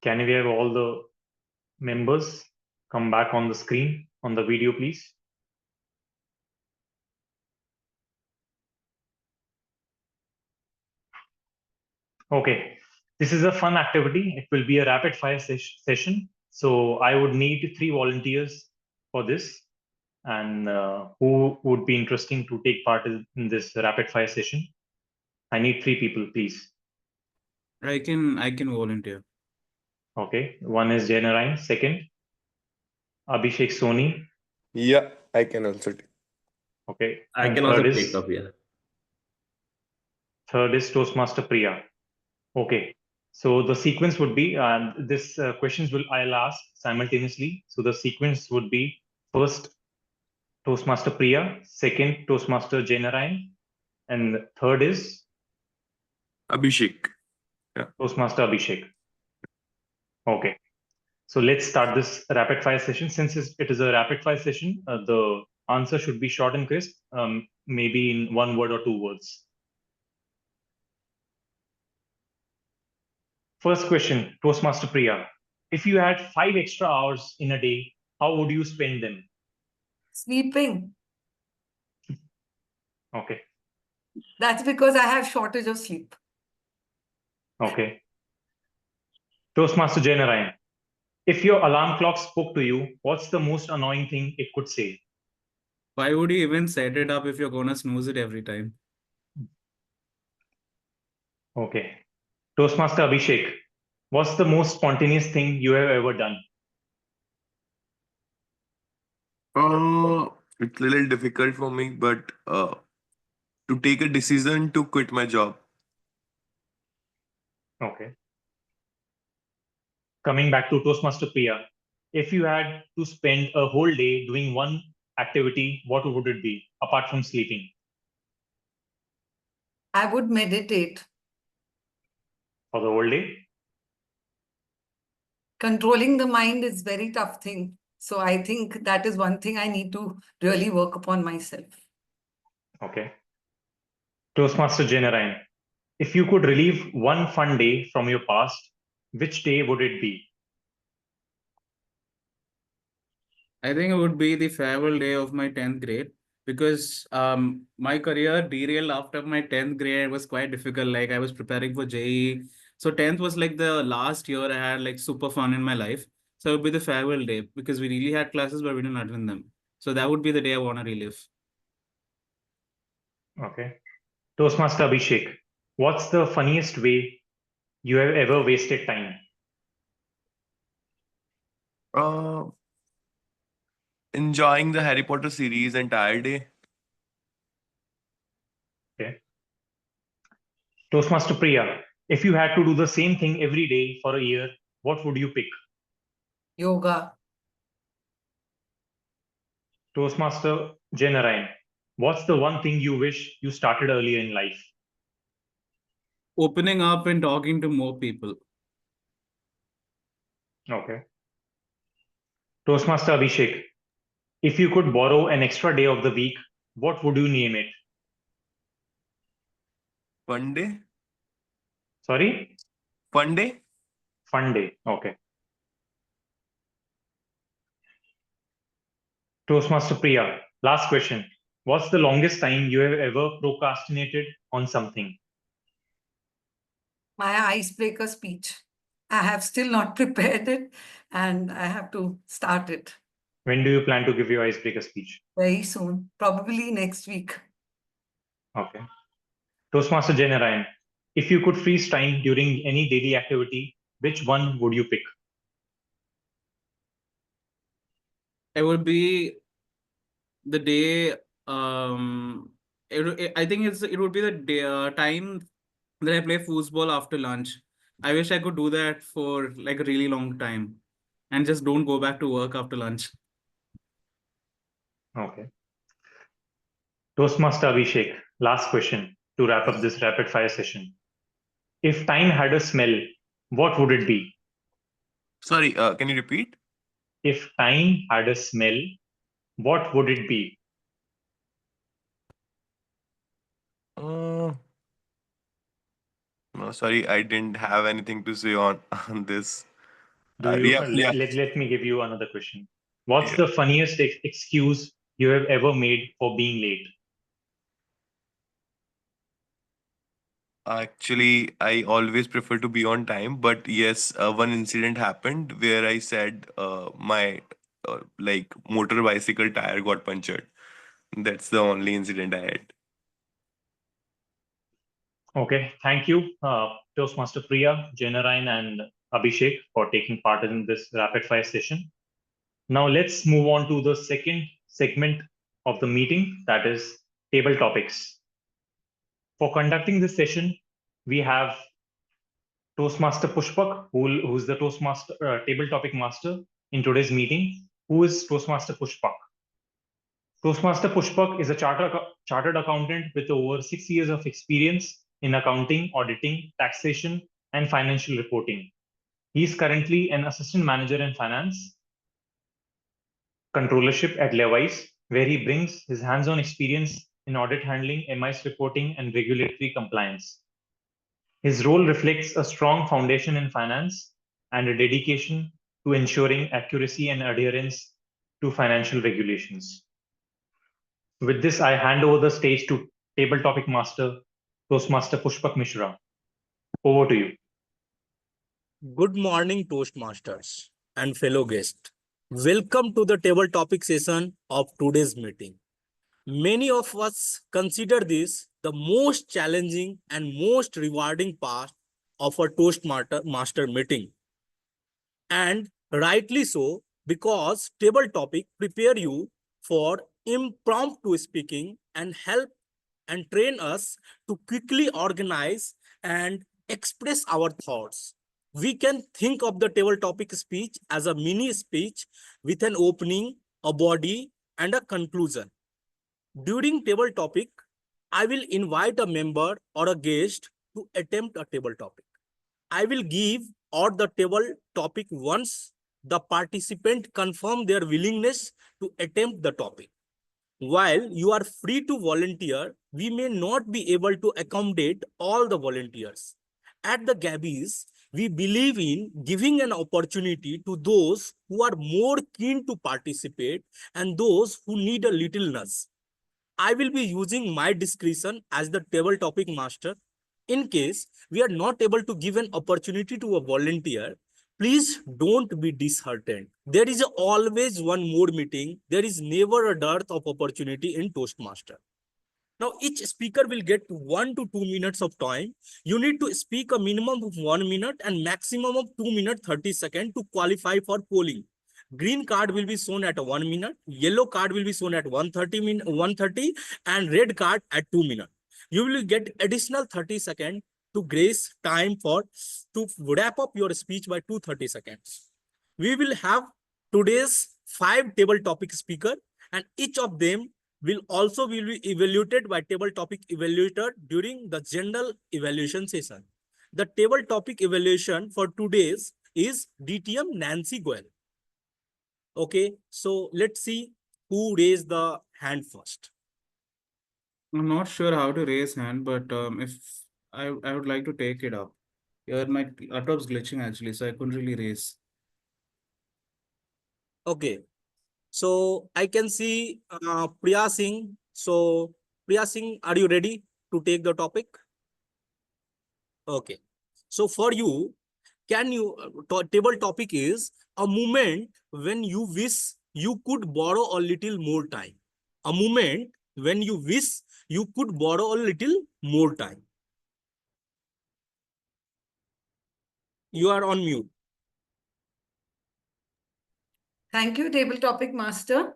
can we have all the members come back on the screen on the video, please? Okay, this is a fun activity. It will be a rapid fire session. So I would need 3 volunteers for this. And who would be interesting to take part in this rapid fire session? I need 3 people, please. I can volunteer. Okay, one is Jain Narayan, second Abhishek Soni. Yeah, I can also take. Okay, I and can third also is take up, yeah. third is Toastmaster Priya. Okay, so the sequence would be this questions I'll ask simultaneously. So the sequence would be first Toastmaster Priya, second Toastmaster Jain Narayan, and third is Abhishek. Toastmaster Abhishek. Okay, so let's start this rapid fire session. Since it is a rapid fire session, the answer should be short and crisp, maybe in 1 word or 2 words. First question, Toastmaster Priya. If you had 5 extra hours in a day, how would you spend them? Sleeping. Okay, That's because I have shortage of sleep. okay. Toastmaster Jain Narayan. If your alarm clock spoke to you, what's the most annoying thing it could say? Why would you even set it up if you're gonna snooze it every time? Okay. Toastmaster Abhishek. What's the most spontaneous thing you have ever done? It's a little difficult for me, but to take a decision to quit my job. Okay. Coming back to Toastmaster Priya. If you had to spend a whole day doing one activity, what would it be apart from sleeping? I would meditate. For the whole day? Controlling the mind is very tough thing. So I think that is one thing I need to really work upon myself. Okay. Toastmaster Jain Narayan. If you could relive one fun day from your past, which day would it be? I think it would be the farewell day of my 10th grade because my career derailed after my 10th grade. It was quite difficult. Like I was preparing for JEE. So 10th was like the last year I had like super fun in my life. So it would be the farewell day because we really had classes but we didn't attend them. So that would be the day I want to relive. Okay. Toastmaster Abhishek. What's the funniest way you have ever wasted time? Enjoying the Harry Potter series entire day. Okay. Toastmaster Priya. If you had to do the same thing every day for a year, what would you pick? Yoga. Toastmaster Jain Narayan. What's the one thing you wish you started earlier in life? Opening up and talking to more people. Okay. Toastmaster Abhishek. If you could borrow an extra day of the week, what would you name it? Fun day? Sorry? Fun day? Fun day. Okay. Toastmaster Priya. Last question. What's the longest time you have ever procrastinated on something? My icebreaker speech. I have still not prepared it and I have to start it When do you plan to give your icebreaker speech? very soon, probably next week. Okay. Toastmaster Jain Narayan. If you could freeze time during any daily activity, which one would you pick? It would be the day I think it would be the day, time that I play foosball after lunch. I wish I could do that for like a really long time and just don't go back to work after lunch. Okay. Toastmaster Abhishek, last question to wrap up this rapid fire session. If time had a smell, what would it be? Sorry, can you repeat? If time had a smell, what would it be? No, sorry, I didn't have anything to say on, on this. Do you Yeah. let me give you another question. What's Yeah. the funniest excuse you have ever made for being late? Actually, I always prefer to be on time, but yes, one incident happened where I said my like motor bicycle tire got punctured. That's the only incident I had. Okay, thank you, Toastmaster Priya, Jain, Narayan, and Abhishek for taking part in this rapid fire session. Now let's move on to the second segment of the meeting, that is table topics. For conducting this session, we have Toastmaster Pushpak, who's the Toastmaster table topic master in today's meeting. Who is Toastmaster Pushpak? Toastmaster Pushpak is a chartered accountant with over 6 years of experience in accounting, auditing, taxation, and financial reporting. He is currently an assistant manager in finance controllership at Levi's, where he brings his hands-on experience in audit handling, MIS reporting, and regulatory compliance. His role reflects a strong foundation in finance and a dedication to ensuring accuracy and adherence to financial regulations. With this, I hand over the stage to table topic master, Toastmaster Pushpak Mishra. Over to you. Good morning, Toastmasters and fellow guests. Welcome to the table topic session of today's meeting. Many of us consider this the most challenging and most rewarding part of a Toastmaster meeting. And rightly so, because table topic prepare you for impromptu speaking and help and train us to quickly organize and express our thoughts. We can think of the table topic speech as a mini speech with an opening, a body, and a conclusion. During table topic, I will invite a member or a guest to attempt a table topic. I will give or the table topic once the participant confirm their willingness to attempt the topic. While you are free to volunteer, we may not be able to accommodate all the volunteers. At the Gabbys, we believe in giving an opportunity to those who are more keen to participate and those who need a little nudge. I will be using my discretion as the table topic master. In case we are not able to give an opportunity to a volunteer, please don't be disheartened. There is always one more meeting. There is never a dearth of opportunity in Toastmaster. Now, each speaker will get 1 to 2 minutes of time. You need to speak a minimum of 1 minute and maximum of 2 minutes 30 seconds to qualify for polling. Green card will be shown at 1 minute, yellow card will be shown at 130, and red card at 2 minutes. You will get additional 30 seconds to grace time to wrap up your speech by 230 seconds. We will have today's 5 table topic speaker, and each of them will be evaluated by table topic evaluator during the general evaluation session. The table topic evaluation for today's is DTM Nancy Goel. Okay, so let's see who raised the hand first. I'm not sure how to raise hand, but if I would like to take it up. Here, my laptop's glitching actually, so I couldn't really raise. Okay, so I can see Priya Singh. So Priya Singh, are you ready to take the topic? Okay, so for you, table topic is a moment when you wish you could borrow a little more time. A moment when you wish you could borrow a little more time. You are on mute. Thank you, table topic master.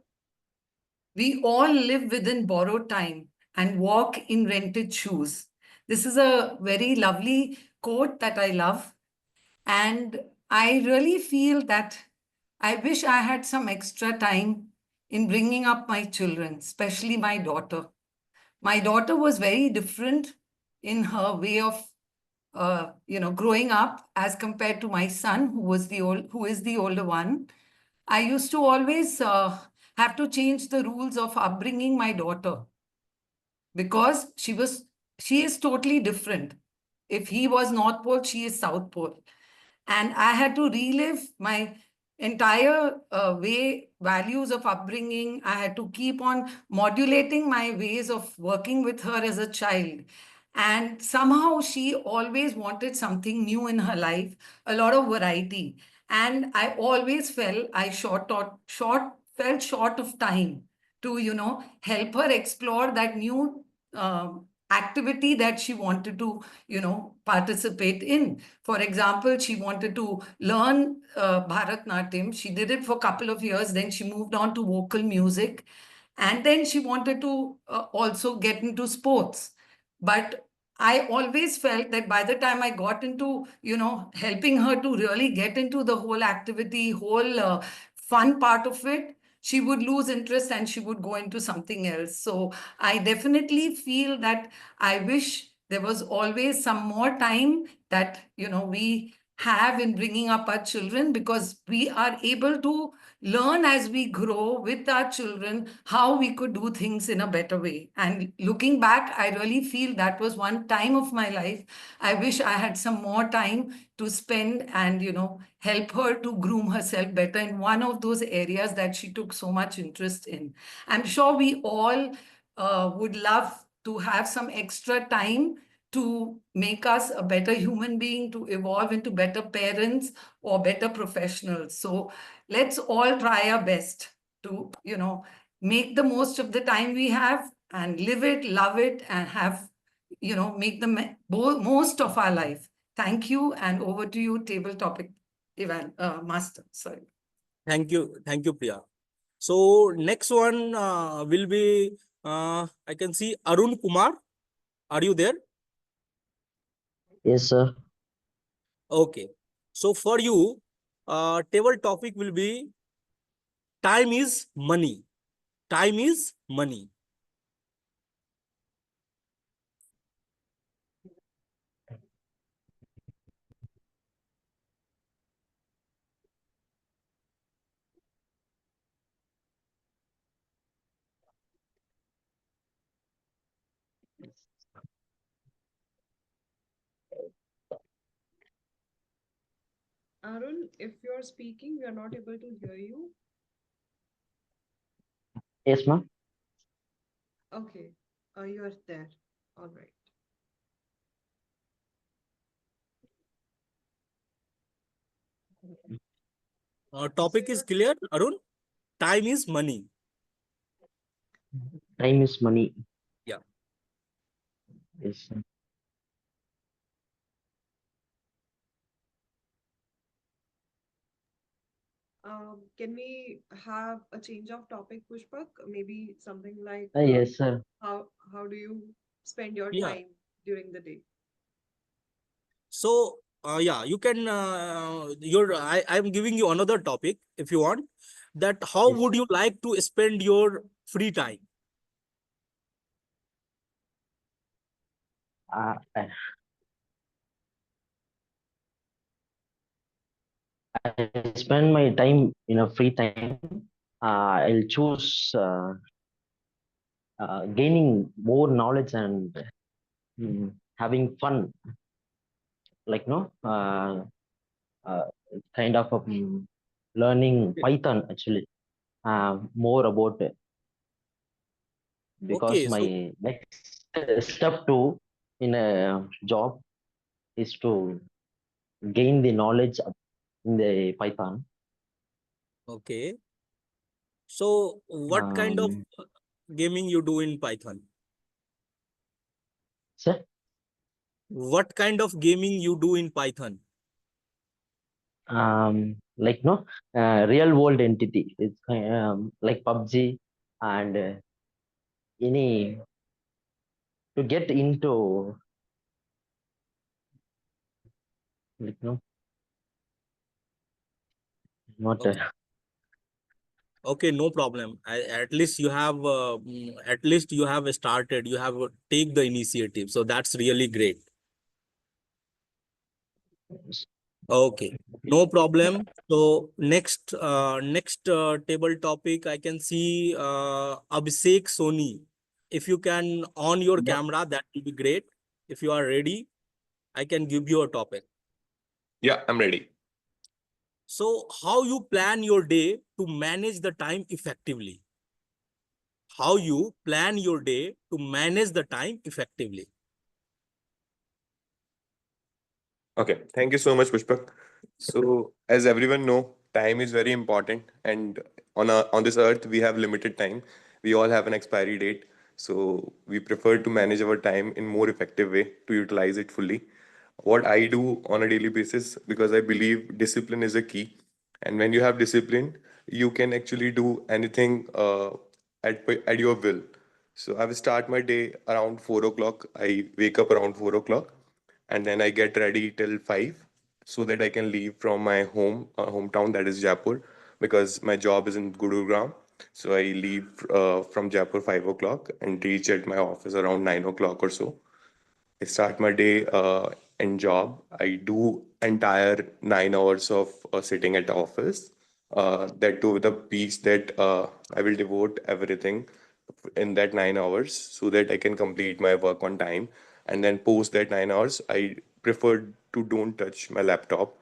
We all live within borrowed time and walk in rented shoes. This is a very lovely quote that I love. And I really feel that I wish I had some extra time in bringing up my children, especially my daughter. My daughter was very different in her way of growing up as compared to my son, who is the older one. I used to always have to change the rules of upbringing my daughter because she is totally different. If he was North Pole, she is South Pole. And I had to relive my entire values of upbringing. I had to keep on modulating my ways of working with her as a child. And somehow she always wanted something new in her life, a lot of variety. And I always felt I felt short of time to, help her explore that new activity that she wanted to, participate in. For example, she wanted to learn Bharatnatyam. She did it for a couple of years. Then she moved on to vocal music. And then she wanted to also get into sports. But I always felt that by the time I got into, helping her to really get into the whole activity, whole fun part of it, she would lose interest and she would go into something else. So I definitely feel that I wish there was always some more time that, we have in bringing up our children, because we are able to learn as we grow with our children how we could do things in a better way. And looking back, I really feel that was one time of my life. I wish I had some more time to spend and, help her to groom herself better in one of those areas that she took so much interest in. I'm sure we all would love to have some extra time to make us a better human being, to evolve into better parents or better professionals. So let's all try our best to, make the most of the time we have and live it, love it, and have, make the most of our life. Thank you. And over to you, table topic, master. Sorry. Thank you, Priya. So next one will be, I can see Arun Kumar. Are you there? Yes, sir. Okay. So for you, table topic will be time is money. Time is money. Arun, if you're speaking, we are not able to hear you. Yes, ma'am. Okay, you are there. All right. Topic is clear, Arun. Time is money. Time is money. Yeah. Yes, sir. Can we have a change of topic, Pushpak? Maybe something like Yes, sir. how do you spend your Yeah. time during the day? So yeah, you can I'm giving you another topic if you want. That how Yes, would sir. you like to spend your free time? I spend my time in a free time. I'll choose gaining more knowledge and having fun, like uh, kind of learning Python actually. More about it, because Okay, so my next step to in a job is to gain the knowledge in the Python. okay. So what kind of Um, gaming you do in Python? sir, What kind of gaming you do in Python? like real world entity. It's like PUBG and any to get into like not Okay, okay, no problem. At least you have at least you have started. You have take the initiative. So that's really great. Okay, no problem. So next table topic, I can see Abhishek Soni. If you can on your yeah. camera, that will be great. If you are ready, I can give you a topic. Yeah, I'm ready. So how you plan your day to manage the time effectively? How you plan your day to manage the time effectively? Okay, thank you so much, Pushpak. So, as everyone know, time is very important, and on this earth we have limited time. We all have an expiry date, so we prefer to manage our time in more effective way to utilize it fully. What I do on a daily basis, because I believe discipline is a key, and when you have discipline, you can actually do anything at your will. So I will start my day around 4 o'clock. I wake up around 4 o'clock, and then I get ready till 5 so that I can leave from my hometown, that is Jaipur, because my job is in Gurugram. So I leave from Jaipur 5 o'clock and reach at my office around 9 o'clock or so. I start my day in job. I do entire 9 hours of sitting at the office. That too with a piece that I will devote everything in that 9 hours so that I can complete my work on time. And then post that 9 hours, I prefer to don't touch my laptop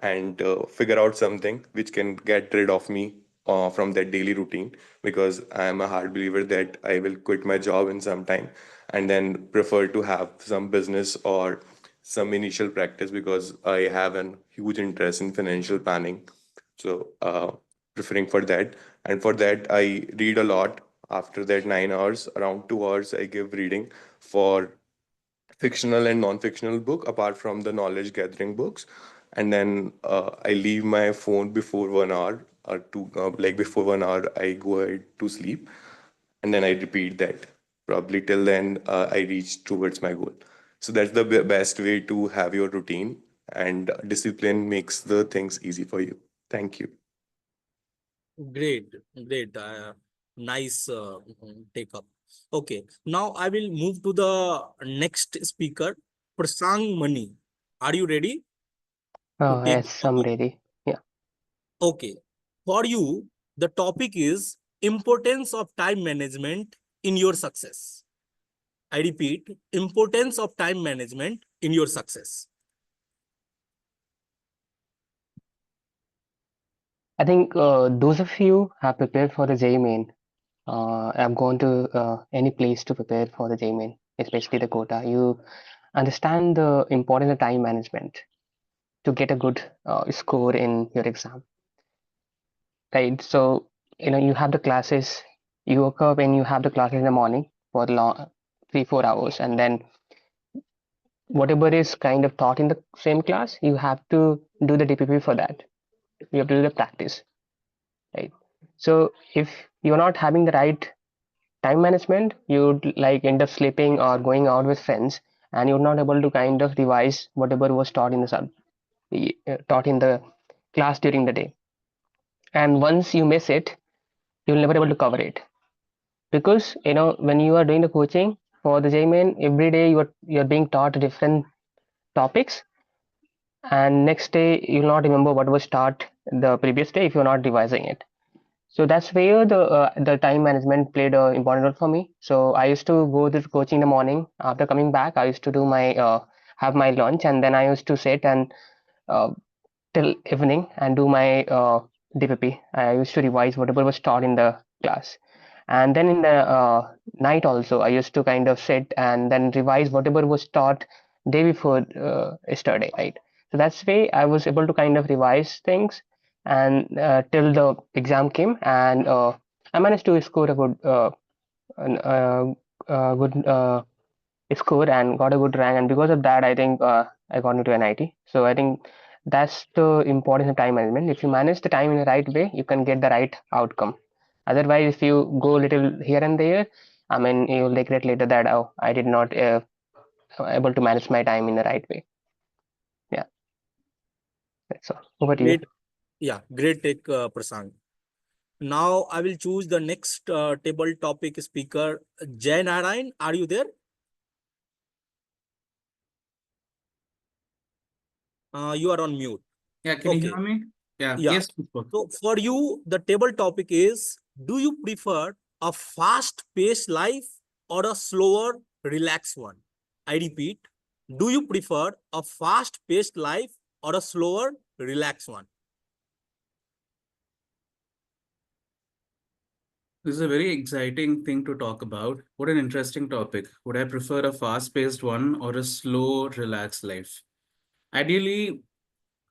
and figure out something which can get rid of me from that daily routine, because I am a hard believer that I will quit my job in some time and then prefer to have some business or some initial practice, because I have an huge interest in financial planning. So preferring for that, and for that I read a lot. After that 9 hours, around 2 hours I give reading for fictional and non-fictional book apart from the knowledge gathering books. And then I leave my phone before 1 hour or two, like before 1 hour I go ahead to sleep, and then I repeat that probably till then I reach towards my goal. So that's the best way to have your routine, and discipline makes the things easy for you. Thank you. Great, great. Nice take up. Okay, now I will move to the next speaker, Prasang Mani. Are you ready to take the Yes, I'm topic? ready. Yeah. Okay, for you, the topic is importance of time management in your success. I repeat, importance of time management in your success. I think those of you have prepared for the J main, have gone to any place to prepare for the J main, especially the quota. You understand the importance of time management to get a good score in your exam, right? So, you have the classes, you woke up and you have the classes in the morning for long 3-4 hours, and then whatever is kind of taught in the same class, you have to do the DPP for that. You have to do the practice, right? So if you're not having the right time management, you'd like end up sleeping or going out with friends, and you're not able to kind of revise whatever was taught in taught in the class during the day. And once you miss it, you'll never able to cover it, because when you are doing the coaching for the JMain, every day you're being taught different topics, and next day you'll not remember what was taught the previous day if you're not revising it. So that's where the time management played an important role for me. So I used to go to coaching in the morning. After coming back, I used to do my have my lunch, and then I used to sit and uh, till evening and do my DPP. I used to revise whatever was taught in the class, and then in the night also I used to kind of sit and then revise whatever was taught day before yesterday, right? So that's way I was able to kind of revise things, and till the exam came, and I managed to score a an, uh, good score and got a good rank, and because of that I think I got into NIT. So I think that's the importance of time management. If you manage the time in the right way, you can get the right outcome. Otherwise, if you go a little here and there, I mean, you'll regret later that, oh, I did not able to manage my time in the right way. Yeah, that's all. Over to you. Great. Yeah, great take, Prasang. Now I will choose the next table topic speaker, Jain Narayan. Are you there? You are on mute. Yeah, can you hear Okay. me? Yeah, Yeah. yes. Pushpak. So for you, the table topic is, do you prefer a fast-paced life or a slower, relaxed one? I repeat, do you prefer a fast-paced life or a slower, relaxed one? This is a very exciting thing to talk about. What an interesting topic. Would I prefer a fast-paced one or a slow, relaxed life? Ideally,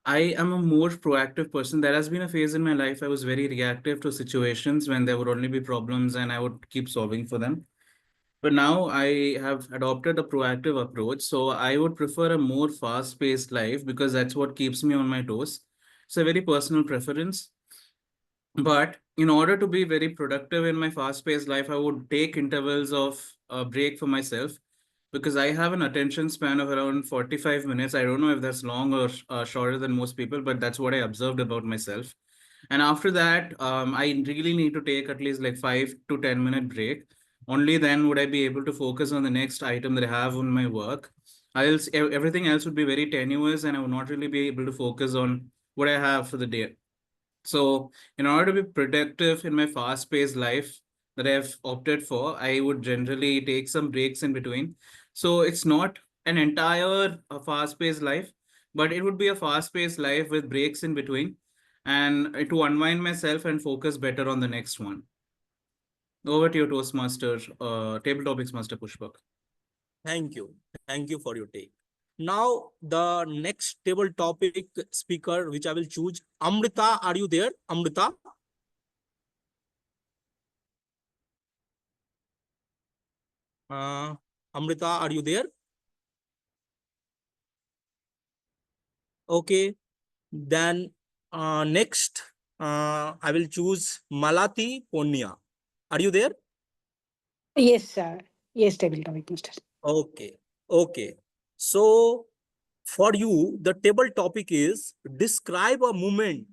I am a more proactive person. There has been a phase in my life I was very reactive to situations when there would only be problems and I would keep solving for them. But now I have adopted a proactive approach. So I would prefer a more fast-paced life because that's what keeps me on my toes. It's a very personal preference. But in order to be very productive in my fast-paced life, I would take intervals of a break for myself because I have an attention span of around 45 minutes. I don't know if that's long or shorter than most people, but that's what I observed about myself. And after that, I really need to take at least like 5 to 10 minute break. Only then would I be able to focus on the next item that I have on my work. Else, everything else would be very tenuous and I would not really be able to focus on what I have for the day. So, in order to be productive in my fast-paced life that I've opted for, I would generally take some breaks in between. So, it's not an entire fast-paced life, but it would be a fast-paced life with breaks in between and to unwind myself and focus better on the next one. Over to your Toastmaster, Table Topics Master Pushpak. Thank you. Thank you for your take. Now, the next table topic speaker, which I will choose, Amrita, are you there? Amrita? Amrita, are you there? Okay. Then next, I will choose Malati Ponya. Are you there? Yes, sir. Yes, table topic, Mr. Okay. Okay. So, for you, the table topic is describe a moment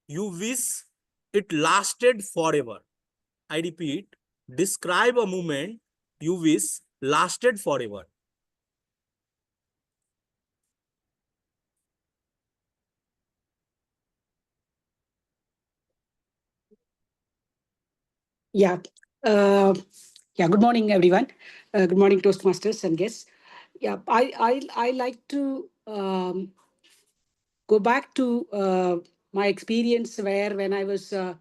you wish it lasted forever. I repeat, describe a moment you wish lasted forever. Yeah. Yeah. Good morning, everyone. Good morning, Toastmasters and guests. Yeah, I like to go back to my experience where when I was when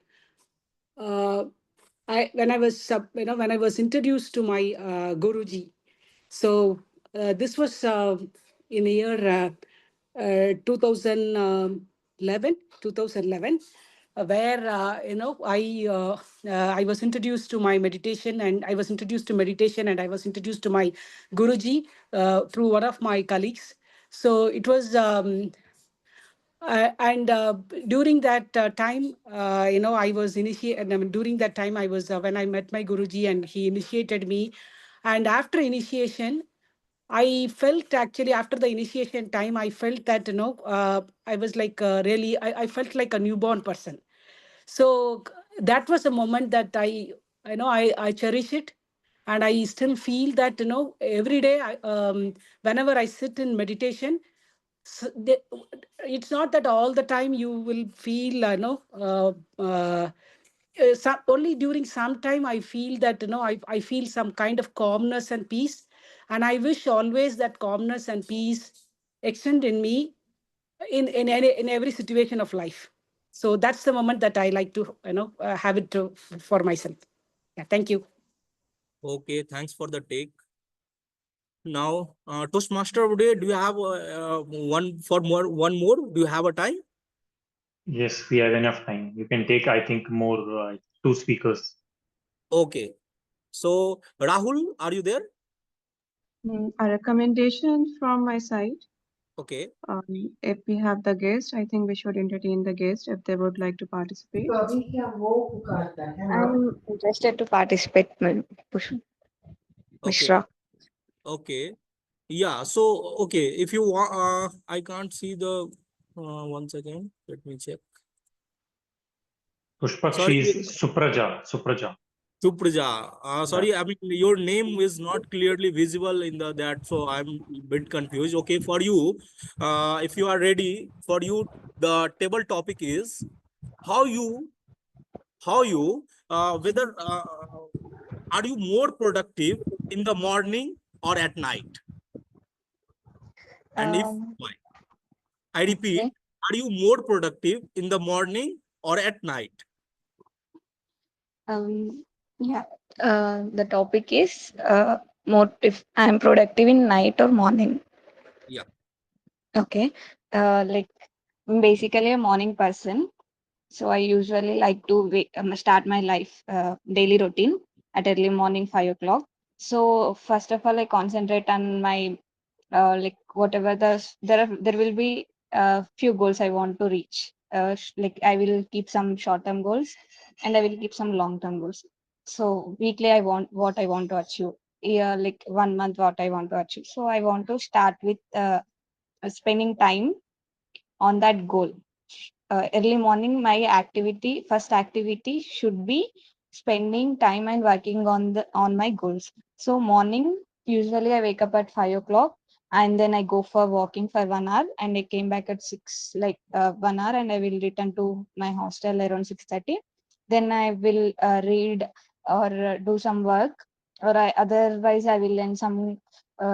I was when I was introduced to my Guruji. So this was in the year 2011, where I was introduced to my meditation, and I was introduced to meditation, and I was introduced to my Guruji through one of my colleagues. So it was. And during that time, I was initiated. I mean, during that time, I was when I met my Guruji, and he initiated me. And after initiation, I felt actually after the initiation time, I felt that I was like really, I felt like a newborn person. So that was a moment that I cherish it, and I still feel that every day, whenever I sit in meditation, it's not that all the time you will feel only during some time I feel that I feel some kind of calmness and peace, and I wish always that calmness and peace extend in me in every situation of life. So that's the moment that I like to have it for myself. Yeah, thank you. Okay, thanks for the take. Now, Toastmaster, today, do you have one more? Do you have a time? Yes, we have enough time. You can take, I think, more 2 speakers. Okay. So, Rahul, are you there? A recommendation from my side. Okay. If we have the guest, I think we should entertain the guest if they would like to participate. I'm interested to participate, Mishra. Okay. Yeah. So, okay. If you want, I can't see the. One second. Let me check. Pushpak, Sorry. she is Supraja. Supraja. Sorry, I mean your name is not clearly visible in that, so I'm a bit confused. Okay, for you, if you are ready, for you, the table topic is how you whether are you more productive in the morning or at night? And if why? I repeat, Okay. are you more productive in the morning or at night? Yeah. The topic is more if I'm productive in night or morning. Yeah. Okay. Like I'm basically a morning person. So I usually like to start my life daily routine at early morning 5 o'clock. So first of all, I concentrate on my like whatever there will be few goals I want to reach. Like I will keep some short-term goals and I will keep some long-term goals. So weekly I want what I want to achieve. Yeah, like 1 month what I want to achieve. So I want to start with spending time on that goal. Early morning, my first activity should be spending time and working on my goals. So morning, usually I wake up at 5 o'clock and then I go for walking for 1 hour and I came back at 6, like 1 hour, and I will return to my hostel around 6:30. Then I will read or do some work, or otherwise I will learn some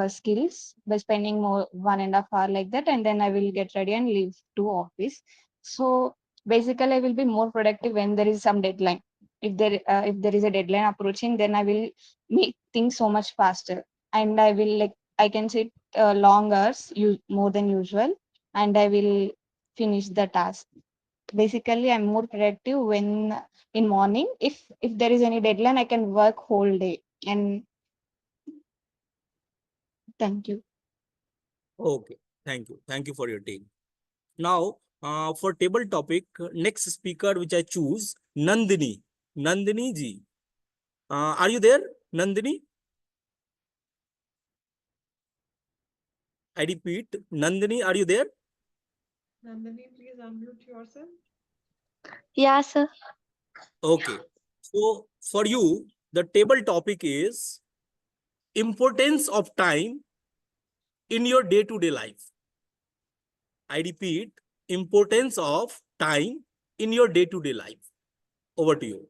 skills by spending more 1.5 hour like that, and then I will get ready and leave to office. So basically, I will be more productive when there is some deadline. If there is a deadline approaching, then I will make things so much faster, and I can sit long hours, more than usual, and I will finish the task. Basically, I'm more productive when in morning. If there is any deadline, I can work whole day. And thank you. Okay, thank you for your take. Now, for table topic, next speaker which I choose, Nandini. Nandini ji, are you there, Nandini? I repeat, Nandini, are you there? Nandini, please unmute yourself. Yeah, sir. Okay. So for you, the table topic is importance of time in your day-to-day life. I repeat, importance of time in your day-to-day life. Over to you.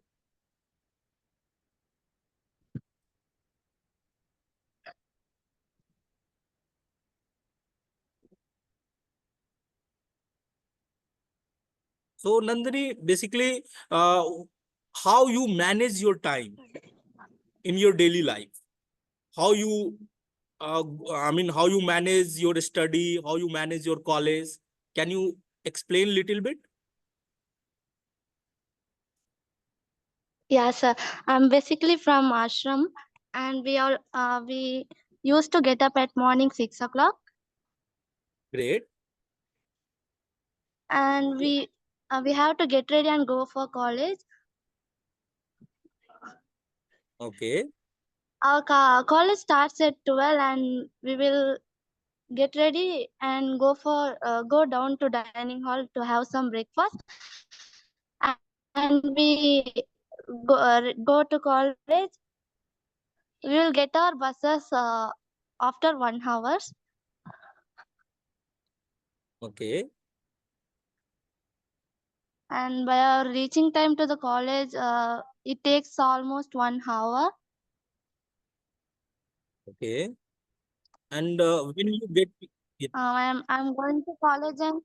So Nandini, basically, how you manage your time in your daily life, how you, how you manage your study, how you manage your college. Can you explain a little bit? Yeah, sir. I'm basically from ashram, and we used to get up at morning 6 o'clock, Great. and we have to get ready and go for college. Okay. Our college starts at 12, and we will get ready and go down to dining hall to have some breakfast, and we go to college. We will get our buses after 1 hour. Okay. And by our reaching time to the college, it takes almost 1 hour. Okay. And when you get, I'm going to college, and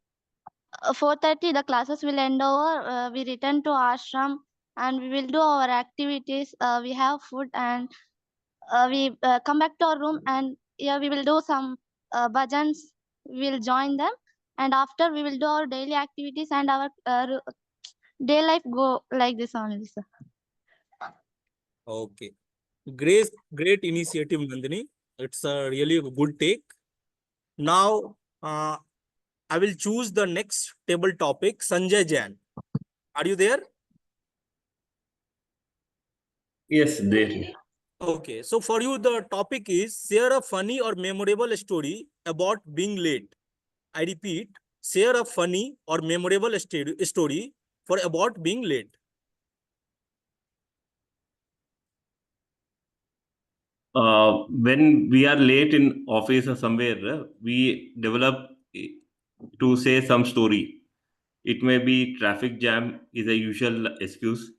4:30 the classes will end over. We return to ashram and we will do our activities. We have food, and we come back to our room, and yeah, we will do some bhajans. We will join them, and after we will do our daily activities, and our day life go like this only, sir. okay. Great initiative, Nandini. It's a really good take. Now, I will choose the next table topic, Sanjay Jain. Are you there? Yes, there. Okay, so for you, the topic is share a funny or memorable story about being late. I repeat, share a funny or memorable story for about being late. When we are late in office or somewhere, we develop to say some story. It may be traffic jam is a usual excuse.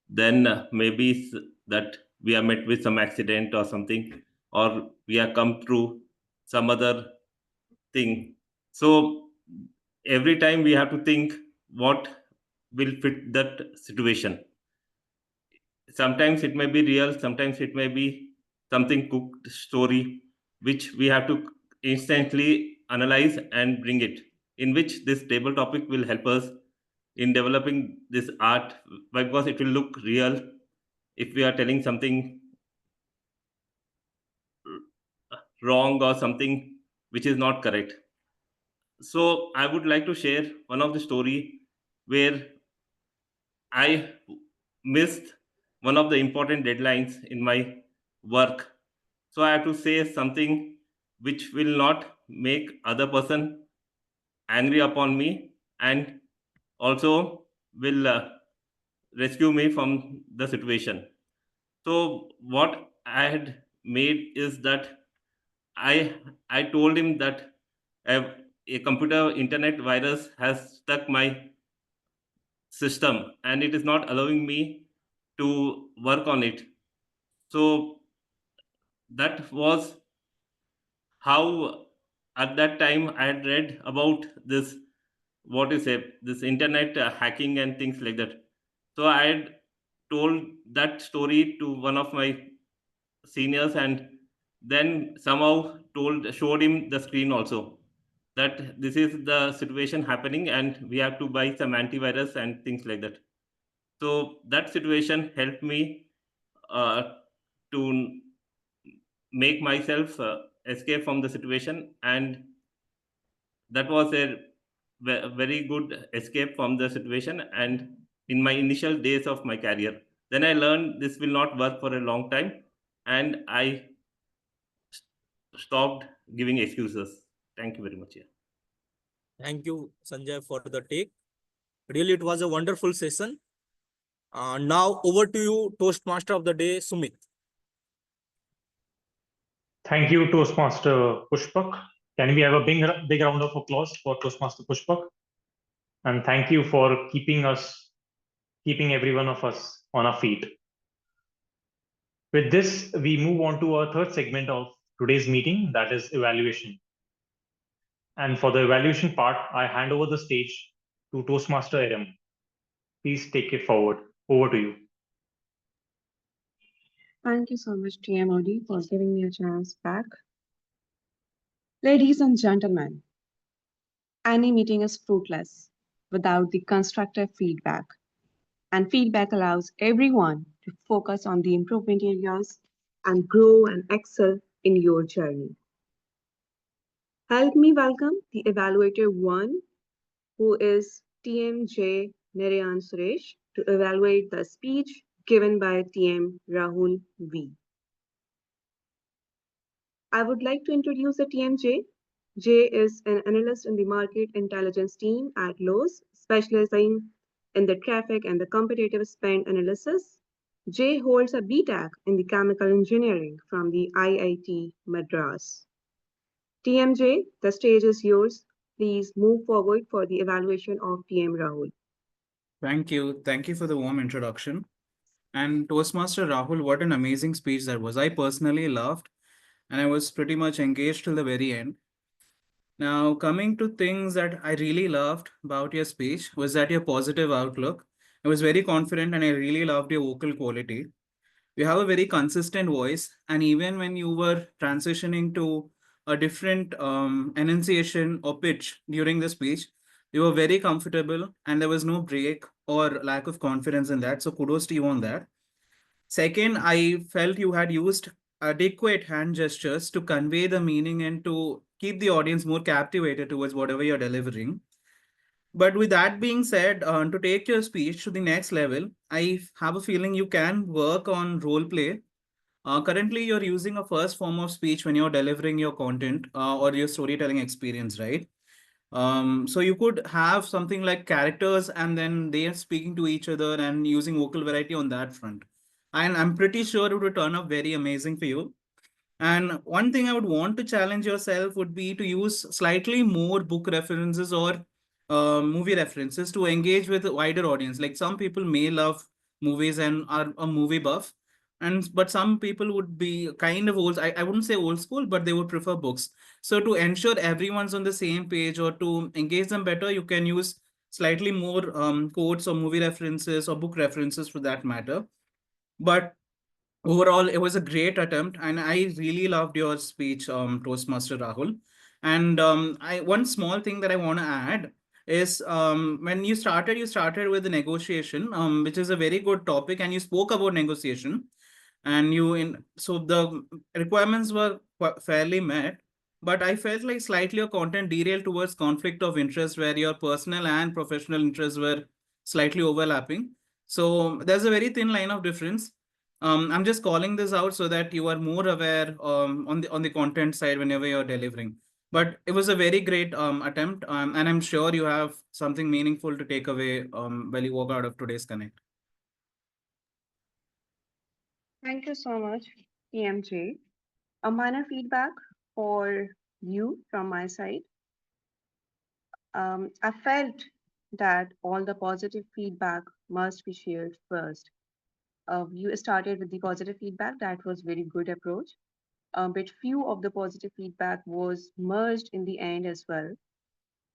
Then maybe that we are met with some accident or something, or we are come through some other thing. So every time we have to think what will fit that situation. Sometimes it may be real, sometimes it may be something cooked story, which we have to instantly analyze and bring it in which this table topic will help us in developing this art, because it will look real if we are telling something wrong or something which is not correct. So I would like to share one of the story where I missed one of the important deadlines in my work. So I have to say something which will not make other person angry upon me, and also will rescue me from the situation. So what I had made is that I told him that a computer internet virus has stuck my system and it is not allowing me to work on it. So that was how at that time I had read about this, what is it, this internet hacking and things like that. So I had told that story to one of my seniors, and then somehow showed him the screen also, that this is the situation happening and we have to buy some antivirus and things like that. So that situation helped me uh, to make myself escape from the situation, and that was a very good escape from the situation. And in my initial days of my career, then I learned this will not work for a long time, and I stopped giving excuses. Thank you very much. Yeah. Thank you, Sanjay, for the take. Really, it was a wonderful session. Now over to you, Toastmaster of the day, Sumit. Thank you, Toastmaster Pushpak. Can we have a big round of applause for Toastmaster Pushpak? And thank you for keeping every one of us on our feet. With this, we move on to our third segment of today's meeting, that is evaluation. And for the evaluation part, I hand over the stage to Toastmaster Erum. Please take it forward. Over to you. Thank you so much, TMOD, for giving me a chance back. Ladies and gentlemen, any meeting is fruitless without the constructive feedback. And feedback allows everyone to focus on the improvement areas and grow and excel in your journey. Help me welcome the Evaluator 1, who is TMJ Narayan Suresh, to evaluate the speech given by TM Rahul V. I would like to introduce the TMJ. Jay is an analyst in the market intelligence team at Lowe's, specializing in the traffic and the competitive spend analysis. Jay holds a BTech in the chemical engineering from the IIT Madras. TMJ, the stage is yours. Please move forward for the evaluation of TM Rahul. Thank you. Thank you for the warm introduction. And Toastmaster Rahul, what an amazing speech that was. I personally loved, and I was pretty much engaged till the very end. Now, coming to things that I really loved about your speech was that your positive outlook. I was very confident and I really loved your vocal quality. You have a very consistent voice, and even when you were transitioning to a different enunciation or pitch during the speech, you were very comfortable and there was no break or lack of confidence in that. So kudos to you on that. Second, I felt you had used adequate hand gestures to convey the meaning and to keep the audience more captivated towards whatever you're delivering. But with that being said, to take your speech to the next level, I have a feeling you can work on role play. Currently, you're using a first form of speech when you're delivering your content or your storytelling experience, right? So you could have something like characters and then they are speaking to each other and using vocal variety on that front. And I'm pretty sure it would turn up very amazing for you. And one thing I would want to challenge yourself would be to use slightly more book references or movie references to engage with a wider audience. Like some people may love movies and are a movie buff, but some people would be kind of old. I wouldn't say old school, but they would prefer books. So to ensure everyone's on the same page or to engage them better, you can use slightly more quotes or movie references or book references for that matter. But overall, it was a great attempt, and I really loved your speech, Toastmaster Rahul. And one small thing that I want to add is when you started with the negotiation, which is a very good topic, and you spoke about negotiation, and so the requirements were fairly met, but I felt like slightly your content derailed towards conflict of interest, where your personal and professional interests were slightly overlapping. So there's a very thin line of difference. I'm just calling this out so that you are more aware on the content side whenever you're delivering. But it was a very great attempt, and I'm sure you have something meaningful to take away while you walk out of today's Connect. Thank you so much, TMJ. A minor feedback for you from my side. I felt that all the positive feedback must be shared first. You started with the positive feedback. That was very good approach. But few of the positive feedback was merged in the end as well.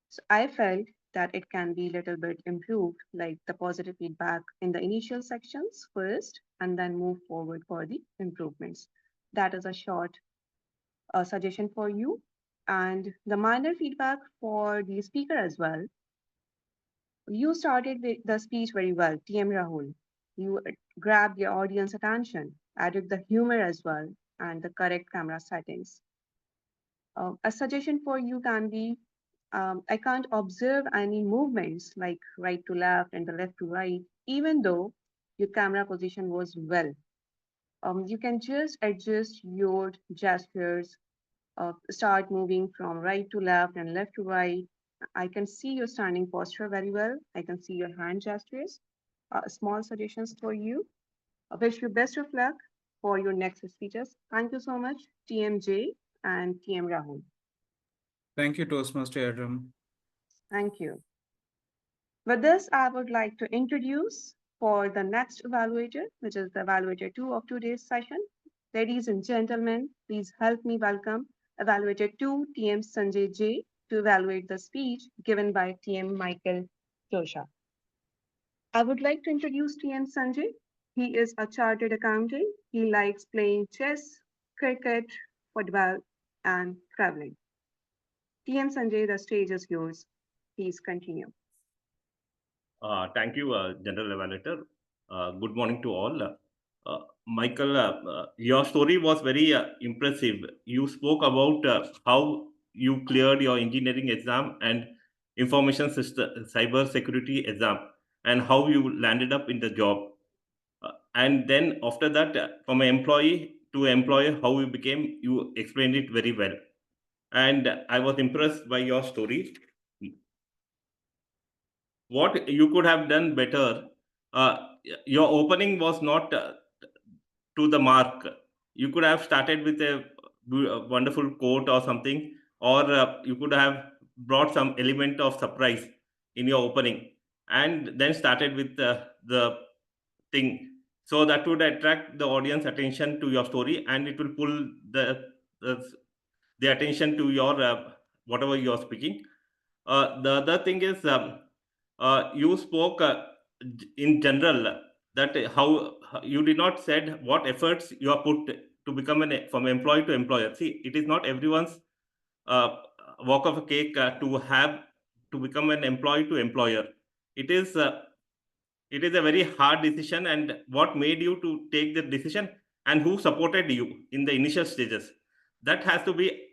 So I felt that it can be a little bit improved, like the positive feedback in the initial sections first, and then move forward for the improvements. That is a short suggestion for you. And the minor feedback for the speaker as well. You started the speech very well, TM Rahul. You grabbed your audience attention, added the humor as well, and the correct camera settings. A suggestion for you can be I can't observe any movements like right to left and the left to right, even though your camera position was well. You can just adjust your gestures, start moving from right to left and left to right. I can see your standing posture very well. I can see your hand gestures. Small suggestions for you. I wish you best of luck for your next speeches. Thank you so much, TMJ and TM Rahul. Thank you, Toastmaster Erum. Thank you. With this, I would like to introduce for the next evaluator, which is the evaluator 2 of today's session. Ladies and gentlemen, please help me welcome evaluator 2, TM Sanjay J, to evaluate the speech given by TM Micheal Tosha. I would like to introduce TM Sanjay. He is a chartered accountant. He likes playing chess, cricket, football, and traveling. TM Sanjay, the stage is yours. Please continue. Thank you, General Evaluator. Good morning to all. Micheal, your story was very impressive. You spoke about how you cleared your engineering exam and information system cyber security exam, and how you landed up in the job. And then after that, from an employee to employer, how you became, you explained it very well. And I was impressed by your story. What you could have done better, your opening was not to the mark. You could have started with a wonderful quote or something, or you could have brought some element of surprise in your opening, and then started with the thing, so that would attract the audience attention to your story, and it will pull the attention to your whatever you are speaking. The other thing is, you spoke in general, that how you did not said what efforts you are put to become from employee to employer. See, it is not everyone's uh, walk of a cake to become an employee to employer. It is it is a very hard decision, and what made you to take the decision, and who supported you in the initial stages, that has to be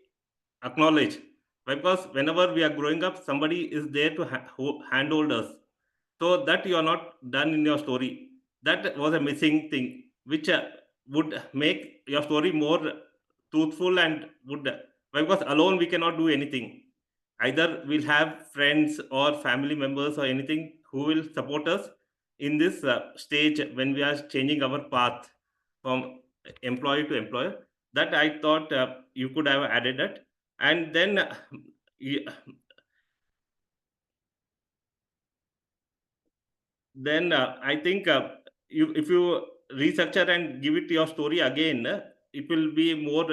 acknowledged, because whenever we are growing up, somebody is there to handhold us. So that you are not done in your story, that was a missing thing, which would make your story more truthful, and would, because alone we cannot do anything. Either we'll have friends or family members or anything who will support us in this stage when we are changing our path from employee to employer. That I thought you could have added it. And then I think if you restructure and give it your story again, it will be more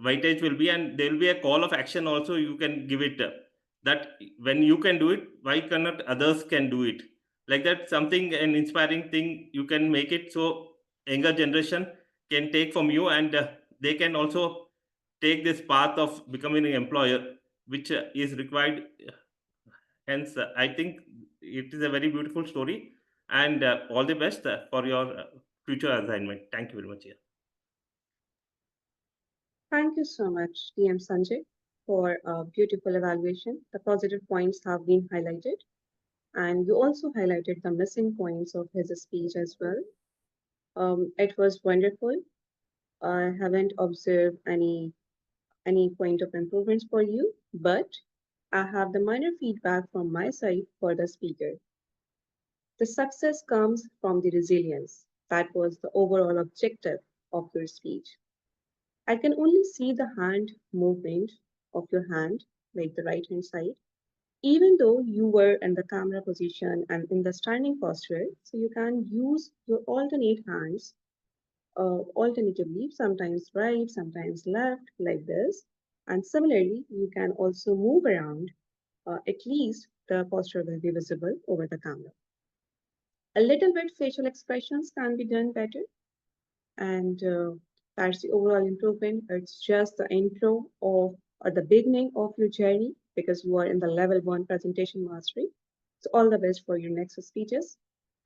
weightage will be, and there will be a call of action also you can give it, that when you can do it, why cannot others can do it, like that, something, an inspiring thing you can make it, so younger generation can take from you, and they can also take this path of becoming an employer, which is required. Hence, I think it is a very beautiful story, and all the best for your future assignment. Thank you very much. Yeah. Thank you so much, TM Sanjay, for a beautiful evaluation. The positive points have been highlighted, and you also highlighted the missing points of his speech as well. It was wonderful. I haven't observed any point of improvements for you, but I have the minor feedback from my side for the speaker. The success comes from the resilience. That was the overall objective of your speech. I can only see the hand movement of your hand, like the right hand side, even though you were in the camera position and in the standing posture. So you can use your alternate hands alternatively, sometimes right, sometimes left, like this. And similarly, you can also move around, at least the posture will be visible over the camera. A little bit facial expressions can be done better. And that's the overall improvement. It's just the intro of or the beginning of your journey because you are in the level 1 presentation mastery. So all the best for your next speeches.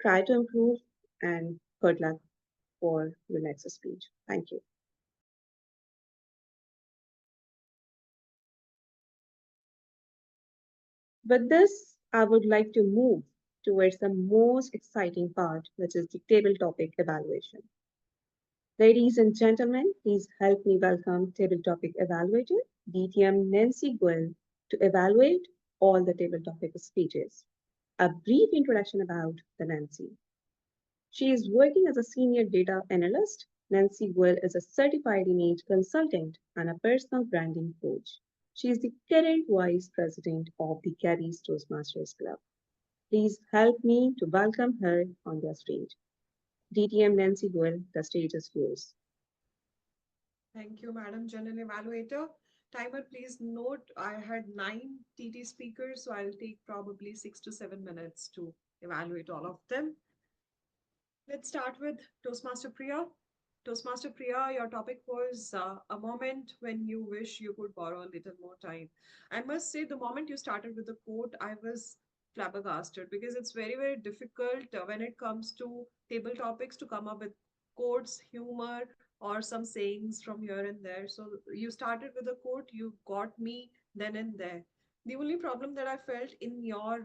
Try to improve and good luck for your next speech. Thank you. With this, I would like to move towards the most exciting part, which is the table topic evaluation. Ladies and gentlemen, please help me welcome table topic evaluator, DTM Nancy Goel, to evaluate all the table topic speeches. A brief introduction about the Nancy. She is working as a senior data analyst. Nancy Goel is a certified image consultant and a personal branding coach. She is the current vice president of the Gabbys Toastmasters Club. Please help me to welcome her on the stage. DTM Nancy Goel, the stage is yours. Thank you, Madam General Evaluator. Timer, please note I had 9 TT speakers, so I'll take probably 6 to 7 minutes to evaluate all of them. Let's start with Toastmaster Priya. Toastmaster Priya, your topic was a moment when you wish you could borrow a little more time. I must say, the moment you started with the quote, I was flabbergasted because it's very, very difficult when it comes to table topics to come up with quotes, humor, or some sayings from here and there. So you started with a quote, you got me then and there. The only problem that I felt in your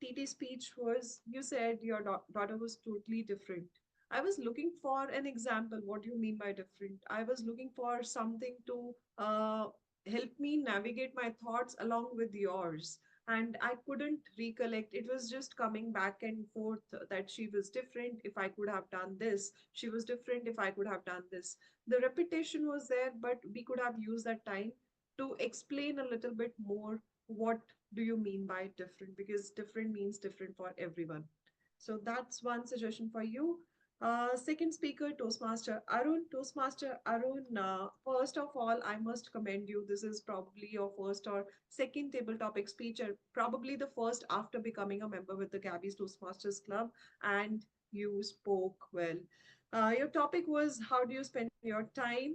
TT speech was you said your daughter was totally different. I was looking for an example. What do you mean by different? I was looking for something to help me navigate my thoughts along with yours. And I couldn't recollect. It was just coming back and forth that she was different if I could have done this. She was different if I could have done this. The repetition was there, but we could have used that time to explain a little bit more what do you mean by different, because different means different for everyone. So that's one suggestion for you. Second speaker, Toastmaster Arun. Toastmaster Arun, first of all, I must commend you. This is probably your first or second table topic speech, and probably the first after becoming a member with the Gabbys Toastmasters Club, and you spoke well. Your topic was how do you spend your time?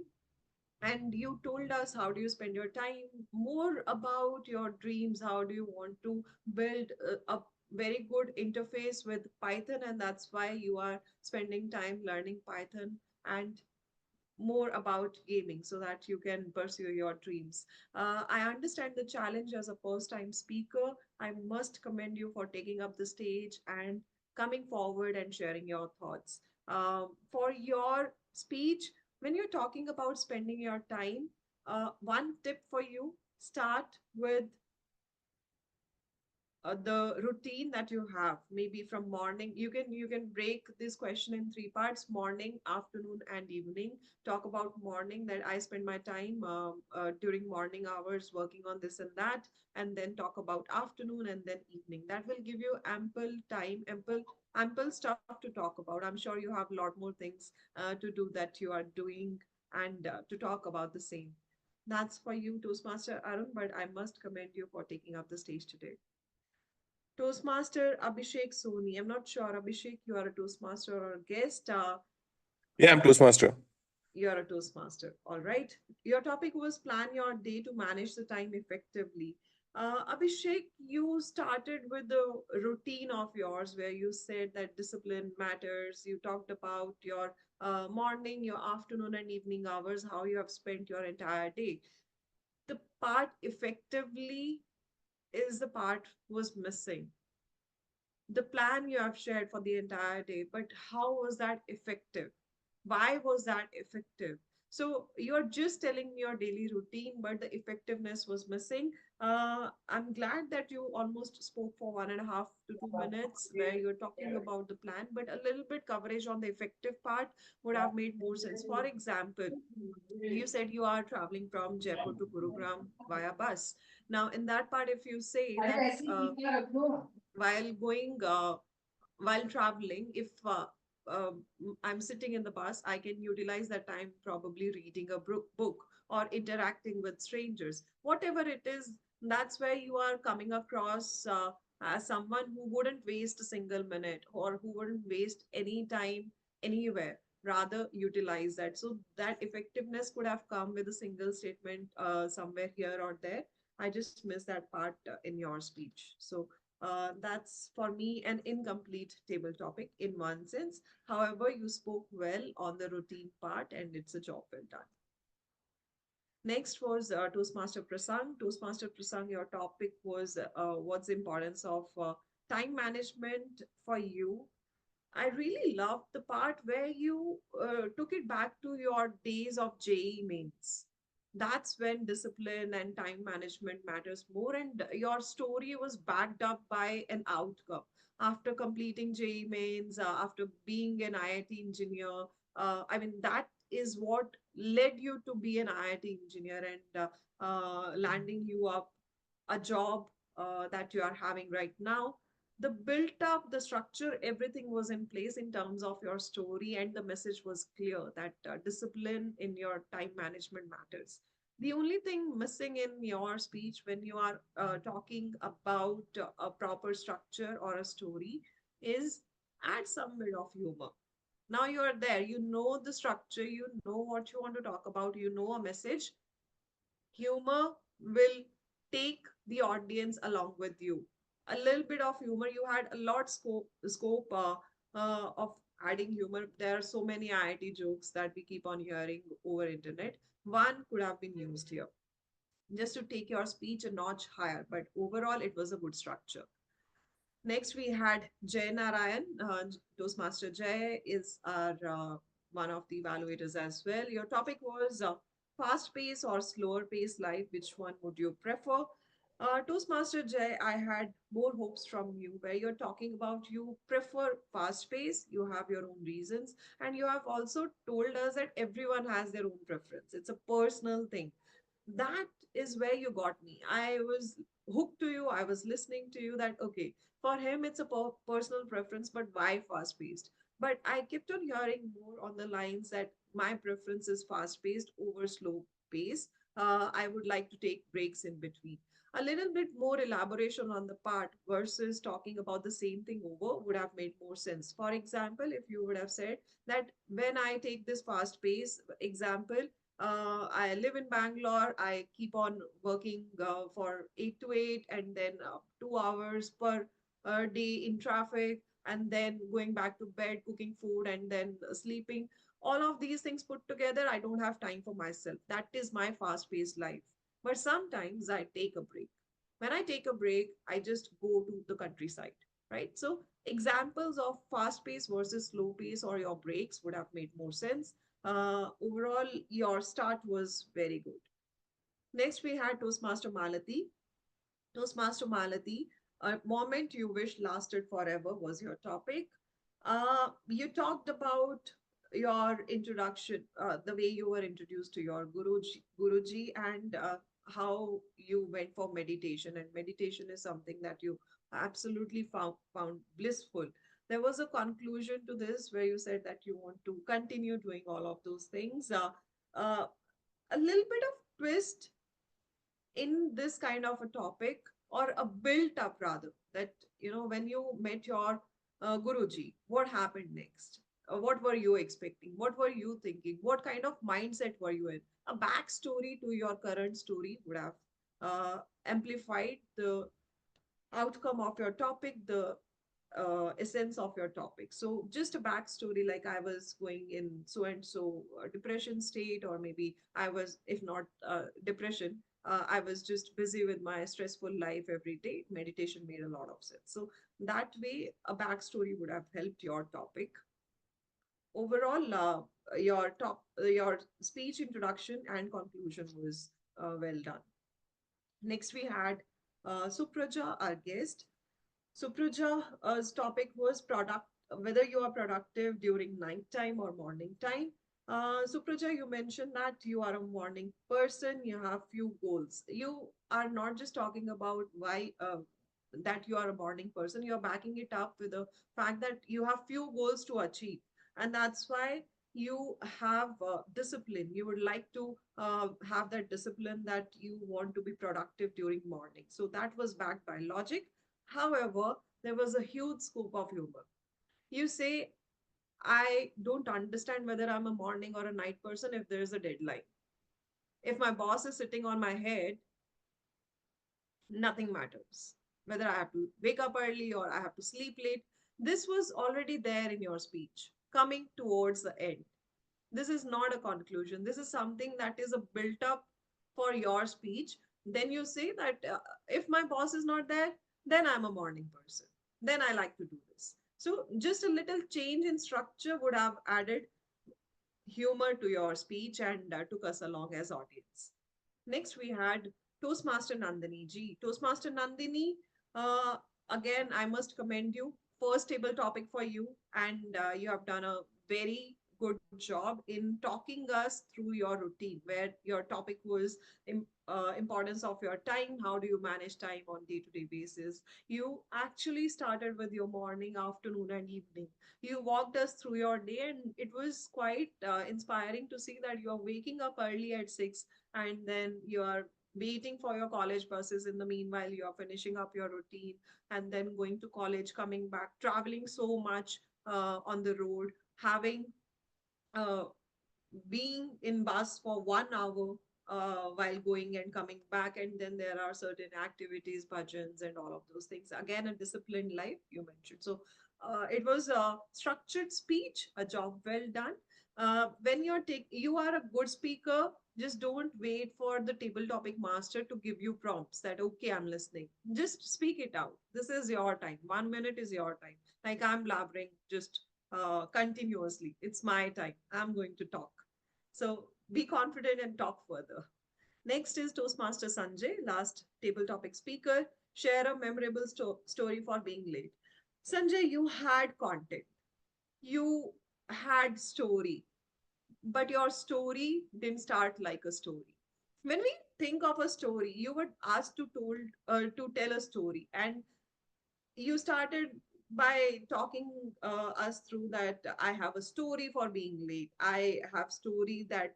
And you told us how do you spend your time, more about your dreams, how do you want to build a very good interface with Python, and that's why you are spending time learning Python, and more about gaming so that you can pursue your dreams. I understand the challenge as a first time speaker. I must commend you for taking up the stage and coming forward and sharing your thoughts. For your speech, when you're talking about spending your time, one tip for you, start with the routine that you have, maybe from morning. You can break this question in 3 parts: morning, afternoon, and evening. Talk about morning, that I spend my time during morning hours working on this and that, and then talk about afternoon and then evening. That will give you ample time, ample stuff to talk about. I'm sure you have a lot more things to do that you are doing, and to talk about the same. That's for you, Toastmaster Arun, but I must commend you for taking up the stage today. Toastmaster Abhishek Soni. I'm not sure, Abhishek, you are a Toastmaster or a guest. Yeah, I'm Toastmaster. You're a Toastmaster. All right. Your topic was plan your day to manage the time effectively. Abhishek, you started with the routine of yours where you said that discipline matters. You talked about your morning, your afternoon, and evening hours, how you have spent your entire day. The part effectively is the part was missing. The plan you have shared for the entire day, but how was that effective? Why was that effective? So you're just telling me your daily routine, but the effectiveness was missing. I'm glad that you almost spoke for 1.5 to 2 minutes where you're talking about the plan, but a little bit coverage on the effective part would have made more sense. For example, you said you are traveling from Jaipur to Gurugram via bus. Now, in that part, if you say that while going while traveling, if I'm sitting in the bus, I can utilize that time probably reading a book or interacting with strangers. Whatever it is, that's where you are coming across as someone who wouldn't waste a single minute or who wouldn't waste any time anywhere. Rather, utilize that. So that effectiveness could have come with a single statement somewhere here or there. I just missed that part in your speech. So that's for me an incomplete table topic in one sense. However, you spoke well on the routine part and it's a job well done. Next was Toastmaster Prasang. Toastmaster Prasang, your topic was what's the importance of time management for you. I really loved the part where you took it back to your days of JEE mains. That's when discipline and time management matters more. And your story was backed up by an outcome. After completing JEE mains, after being an IIT engineer, I mean, that is what led you to be an IIT engineer and landing you up a job that you are having right now. The built up, the structure, everything was in place in terms of your story, and the message was clear that discipline in your time management matters. The only thing missing in your speech when you are talking about a proper structure or a story is add some bit of humor. Now you are there, you know the structure, you know what you want to talk about, you know a message. Humor will take the audience along with you. A little bit of humor, you had a lot scope of adding humor. There are so many IIT jokes that we keep on hearing over internet. One could have been used here just to take your speech a notch higher, but overall it was a good structure. Next, we had Jay Narayan. Toastmaster Jay is our one of the evaluators as well. Your topic was fast pace or slower pace life. Which one would you prefer? Toastmaster Jay, I had more hopes from you where you're talking about you prefer fast pace, you have your own reasons, and you have also told us that everyone has their own preference. It's a personal thing. That is where you got me. I was hooked to you. I was listening to you that, okay, for him, it's a personal preference, but why fast paced? But I kept on hearing more on the lines that my preference is fast paced over slow pace. I would like to take breaks in between. A little bit more elaboration on the part versus talking about the same thing over would have made more sense. For example, if you would have said that when I take this fast pace example, I live in Bangalore. I keep on working for 8 to 8 and then 2 hours per day in traffic and then going back to bed, cooking food and then sleeping. All of these things put together, I don't have time for myself. That is my fast paced life. But sometimes I take a break. When I take a break, I just go to the countryside, right? So examples of fast pace versus slow pace or your breaks would have made more sense. Overall, your start was very good. Next, we had Toastmaster Malati. Toastmaster Malati, a moment you wish lasted forever was your topic. You talked about your introduction, the way you were introduced to your Guruji and how you went for meditation. And meditation is something that you absolutely found blissful. There was a conclusion to this where you said that you want to continue doing all of those things. Uh, a little bit of twist in this kind of a topic or a built up rather that when you met your Guruji, what happened next? what were you expecting? What were you thinking? What kind of mindset were you in? A backstory to your current story would have amplified the outcome of your topic, the essence of your topic. So just a backstory, like I was going in so and so depression state, or maybe I was, if not depression, I was just busy with my stressful life every day. Meditation made a lot of sense. So that way, a backstory would have helped your topic. Overall, your speech introduction and conclusion was well done. Next, we had Supraja, our guest. Supraja's topic was whether you are productive during night time or morning time. Supraja, you mentioned that you are a morning person, you have few goals. You are not just talking about why that you are a morning person, you're backing it up with the fact that you have few goals to achieve. And that's why you have discipline. You would like to have that discipline that you want to be productive during morning. So that was backed by logic. However, there was a huge scope of humor. You say, I don't understand whether I'm a morning or a night person if there is a deadline. If my boss is sitting on my head, nothing matters. Whether I have to wake up early or I have to sleep late, this was already there in your speech, coming towards the end. This is not a conclusion. This is something that is a built up for your speech. Then you say that if my boss is not there, then I'm a morning person. Then I like to do this. So just a little change in structure would have added humor to your speech and took us along as audience. Next, we had Toastmaster Nandini ji. Toastmaster Nandini, uh, again, I must commend you. First table topic for you, and you have done a very good job in talking us through your routine, where your topic was importance of your time. How do you manage time on day-to-day basis? You actually started with your morning, afternoon, and evening. You walked us through your day, and it was quite inspiring to see that you are waking up early at 6, and then you are waiting for your college buses. In the meanwhile, you are finishing up your routine and then going to college, coming back, traveling so much on the road, having uh, being in bus for 1 hour while going and coming back, and then there are certain activities, bhajans, and all of those things. Again, a disciplined life you mentioned. So it was a structured speech, a job well done. When you are a good speaker, just don't wait for the table topic master to give you prompts that, okay, I'm listening. Just speak it out. This is your time. 1 minute is your time. Like I'm blabbering just continuously. It's my time. I'm going to talk. So be confident and talk further. Next is Toastmaster Sanjay, last table topic speaker. Share a memorable story for being late. Sanjay, you had content. You had story, but your story didn't start like a story. When we think of a story, you were asked to tell a story, and you started by talking us through that I have a story for being late. I have story that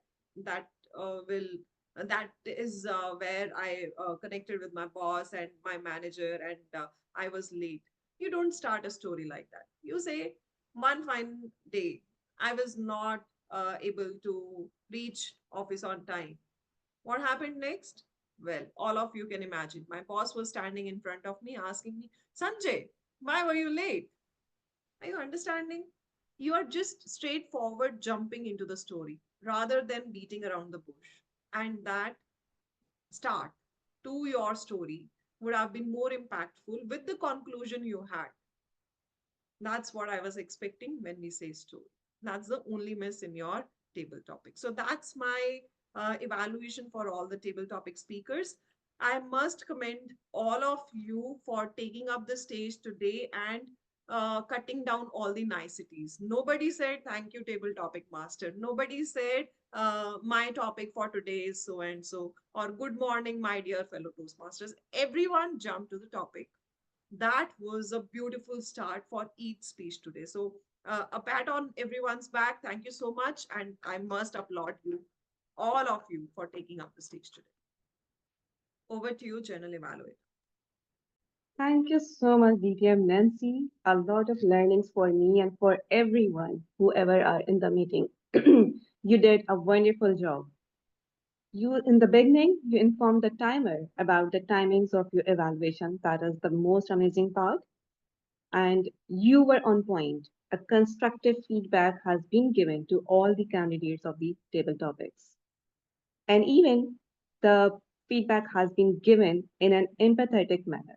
will that is where I connected with my boss and my manager, and I was late. You don't start a story like that. You say, one fine day, I was not able to reach office on time. What happened next? Well, all of you can imagine. My boss was standing in front of me asking me, Sanjay, why were you late? Are you understanding? You are just straightforward jumping into the story rather than beating around the bush. And that start to your story would have been more impactful with the conclusion you had. That's what I was expecting when we say story. That's the only miss in your table topic. So that's my evaluation for all the table topic speakers. I must commend all of you for taking up the stage today and cutting down all the niceties. Nobody said thank you, table topic master. Nobody said my topic for today is so and so, or good morning, my dear fellow Toastmasters. Everyone jumped to the topic. That was a beautiful start for each speech today. So a pat on everyone's back. Thank you so much. And I must applaud you, all of you, for taking up the stage today. Over to you, General Evaluator. Thank you so much, DTM Nancy. A lot of learnings for me and for everyone, whoever are in the meeting. You did a wonderful job. In the beginning, you informed the timer about the timings of your evaluation. That is the most amazing part. And you were on point. A constructive feedback has been given to all the candidates of the table topics. And even the feedback has been given in an empathetic manner.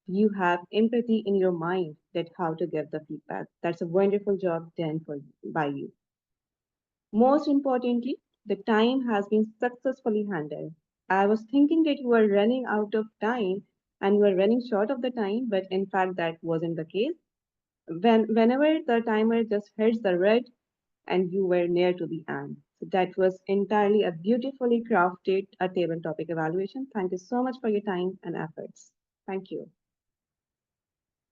You have empathy in your mind that how to give the feedback. That's a wonderful job done by you. Most importantly, the time has been successfully handled. I was thinking that you were running out of time and you were running short of the time, but in fact that wasn't the case. Whenever the timer just hits the red and you were near to the end. So that was entirely a beautifully crafted a table topic evaluation. Thank you so much for your time and efforts. Thank you.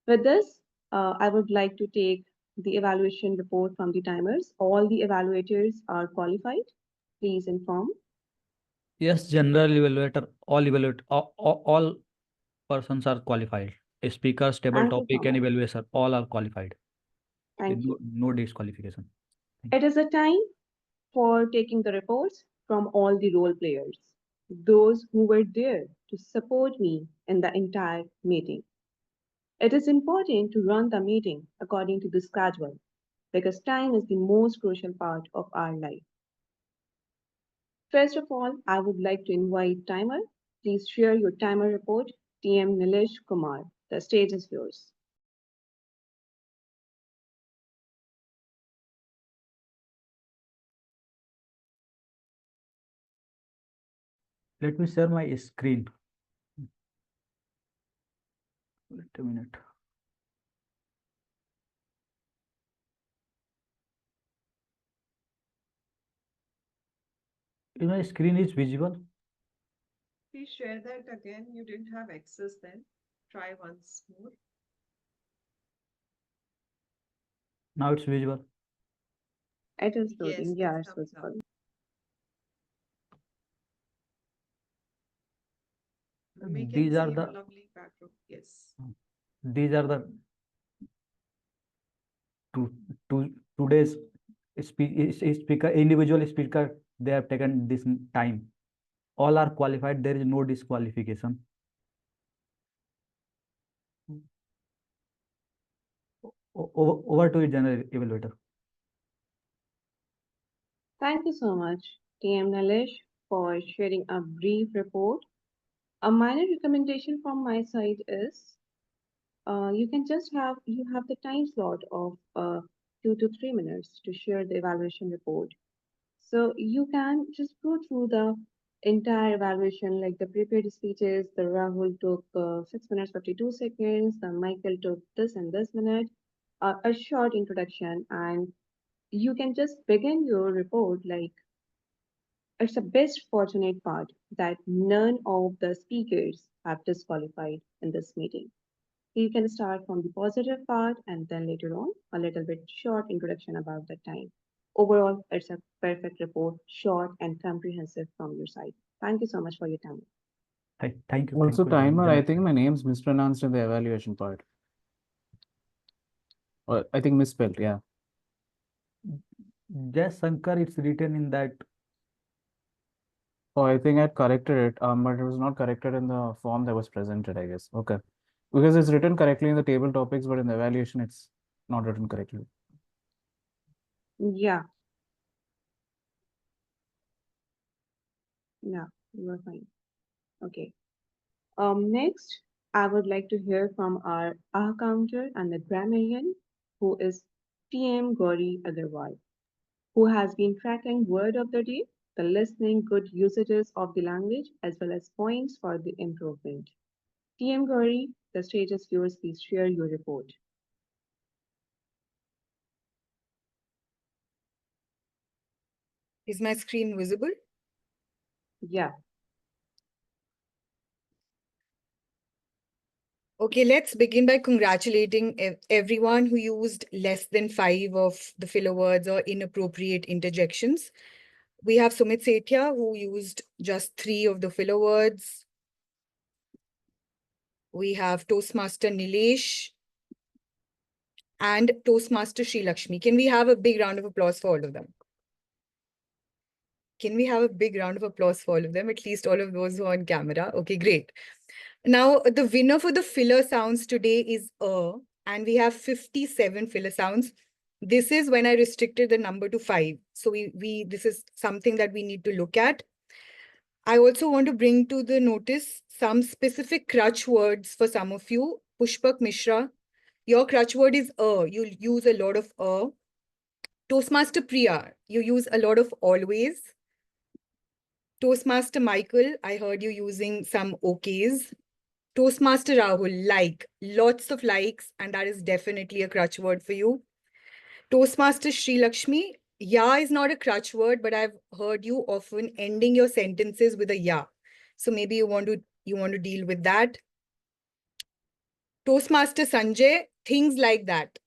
With this, I would like to take the evaluation report from the timers. All the evaluators are qualified. Please inform. Yes, general evaluator, all persons are qualified. Speakers, table Thank you so topic, and much. evaluation, all are qualified. Thank No, you. no disqualification. It is a time for taking the reports from all the role players, those who were there to support me in the entire meeting. It is important to run the meeting according to the schedule because time is the most crucial part of our life. First of all, I would like to invite timer. Please share your timer report. TM Nilesh Kumar, the stage is yours. Let me share my screen. Wait a minute. My screen is visible. Please share that again. You didn't have access then. Try once more. Now it's visible. It is Yes, loading. it's Yeah, it's coming up. visible. We can These are see the the lovely background. Yes. these are the today's speaker individual speaker. They have taken this time. All are qualified. There is no disqualification. Over to you, general evaluator. Thank you so much, TM Nilesh, for sharing a brief report. A minor recommendation from my side is you have the time slot of 2 to 3 minutes to share the evaluation report. So you can just go through the entire evaluation, like the prepared speeches. The Rahul took 6 minutes 52 seconds. The Micheal took this and this minute. A short introduction, and you can just begin your report like it's the best fortunate part that none of the speakers have disqualified in this meeting. You can start from the positive part and then later on a little bit short introduction about the time. Overall, it's a perfect report, short and comprehensive from your side. Thank you so much for your time. Thank you. Also, Thank you, timer, I general. think my name's mispronounced in the evaluation part. Or I think misspelled, yeah. Yes, Shankar, it's written in that. Oh, I think I corrected it, but it was not corrected in the form that was presented, I guess. Okay. Because it's written correctly in the table topics, but in the evaluation, it's not written correctly. Yeah. Yeah, you are fine. Okay. Next, I would like to hear from our counter and the grammarian, who is TM Gauri Aggarwal, who has been tracking word of the day, the listening good usages of the language, as well as points for the improvement. TM Gauri, the stage is yours. Please share your report. Is my screen visible? Yeah. Okay, let's begin by congratulating everyone who used less than 5 of the filler words or inappropriate interjections. We have Sumit Sethia, who used just 3 of the filler words. we have Toastmaster Nilesh and Toastmaster Sri Lakshmi. Can we have a big round of applause for all of them? Can we have a big round of applause for all of them? At least all of those who are on camera. Okay, great. Now, the winner for the filler sounds today is and we have 57 filler sounds. This is when I restricted the number to 5. So this is something that we need to look at. I also want to bring to the notice some specific crutch words for some of you. Pushpak Mishra, your crutch word is you use a lot of Toastmaster Priya, you use a lot of always. Toastmaster Micheal, I heard you using some okays. Toastmaster Rahul, like, lots of likes, and that is definitely a crutch word for you. Toastmaster Sri Lakshmi, ya is not a crutch word, but I've heard you often ending your sentences with a ya. So maybe you want to deal with that. Toastmaster Sanjay, things like that.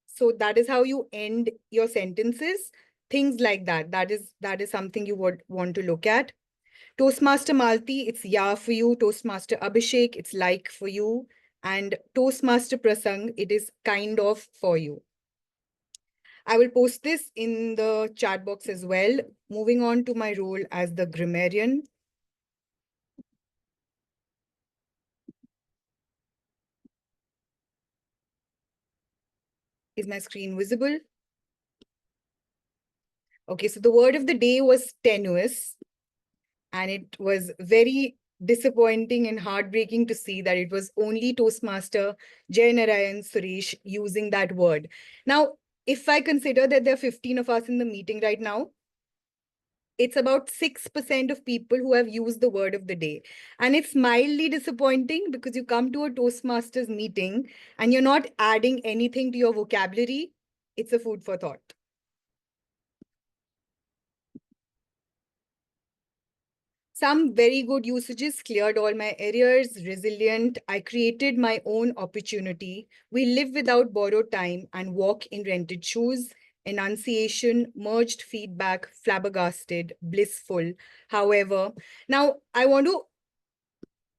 So that is how you end your sentences. Things like that. That is something you would want to look at. Toastmaster Malti, it's ya for you. Toastmaster Abhishek, it's like for you. And Toastmaster Prasang, it is kind of for you. I will post this in the chat box as well. Moving on to my role as the grammarian. Is my screen visible? Okay, so the word of the day was tenuous. And it was very disappointing and heartbreaking to see that it was only Toastmaster Jain, Narayan, Suresh using that word. Now, if I consider that there are 15 of us in the meeting right now, it's about 6% of people who have used the word of the day. And it's mildly disappointing because you come to a Toastmasters meeting and you're not adding anything to your vocabulary. It's a food for thought. Some very good usages cleared all my errors, resilient. I created my own opportunity. We live without borrowed time and walk in rented shoes. Enunciation, merged feedback, flabbergasted, blissful. However, now I want to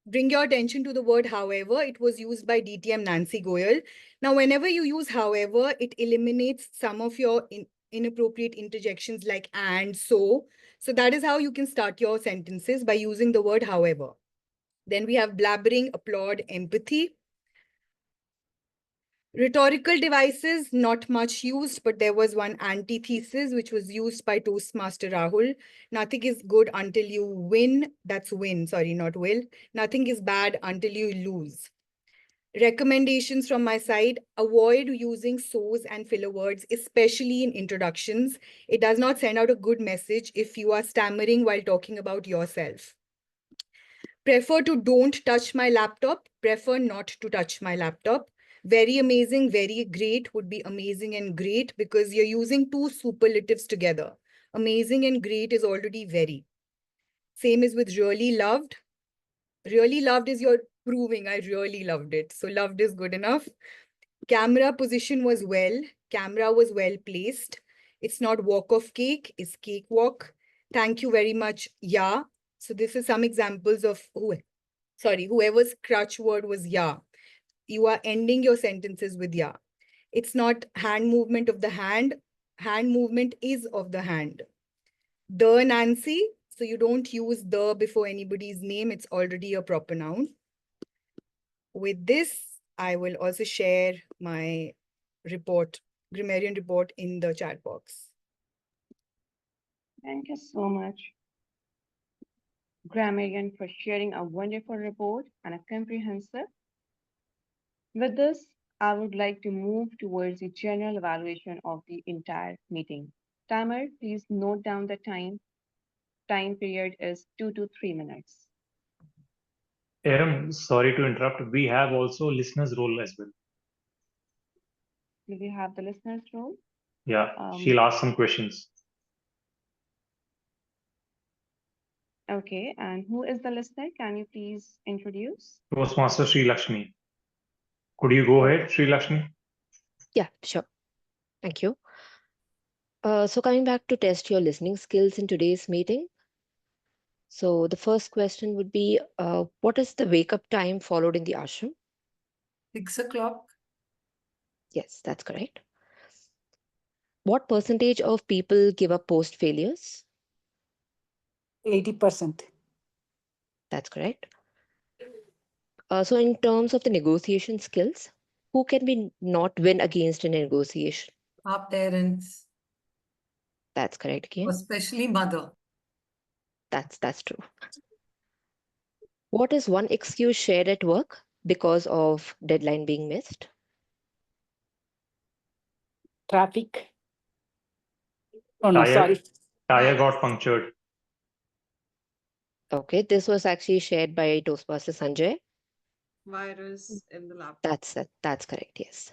bring your attention to the word however. It was used by DTM Nancy Goel. Now, whenever you use however, it eliminates some of your inappropriate interjections like and, so. So that is how you can start your sentences, by using the word however. Then we have blabbering, applaud, empathy. Rhetorical devices, not much used, but there was one antithesis which was used by Toastmaster Rahul. Nothing is good until you win. That's win, sorry, not will. Nothing is bad until you lose. Recommendations from my side: avoid using so's and filler words, especially in introductions. It does not send out a good message if you are stammering while talking about yourself. Prefer to don't touch my laptop. Prefer not to touch my laptop. Very amazing, very great would be amazing and great because you're using two superlatives together. Amazing and great is already very. Same is with really loved. Really loved is you're proving I really loved it. So loved is good enough. Camera position was well. Camera was well placed. It's not walk of cake, it's cake walk. Thank you very much. Yeah. So this is some examples of whoever's crutch word was yeah. You are ending your sentences with yeah. It's not hand movement of the hand. Hand movement is of the hand. The Nancy. So you don't use the before anybody's name. It's already a proper noun. With this, I will also share my report, grammarian report, in the chat box. Thank you so much, Grammarian, for sharing a wonderful report and a comprehensive. With this, I would like to move towards the general evaluation of the entire meeting. Timer, please note down the time. Time period is 2 to 3 minutes. Erum, sorry to interrupt. We have also listeners' role as well. Do we have the listener's role? Yeah, she'll ask some questions. Okay, and who is the listener? Can you please introduce? Toastmaster Sri Lakshmi. Could you go ahead, Sri Lakshmi? Yeah, sure. Thank you. So coming back to test your listening skills in today's meeting. So the first question would be, what is the wake-up time followed in the ashram? 6 o'clock. Yes, that's correct. What percentage of people give up post failures? 80%. That's correct. So in terms of the negotiation skills, who can we not win against in a negotiation? Our parents, That's correct again. especially mother. That's true. What is one excuse shared at work because of deadline being missed? Traffic. Oh, no, sorry. Tire got punctured. Okay, this was actually shared by Toastmaster Sanjay. Virus in the laptop. That's correct, yes.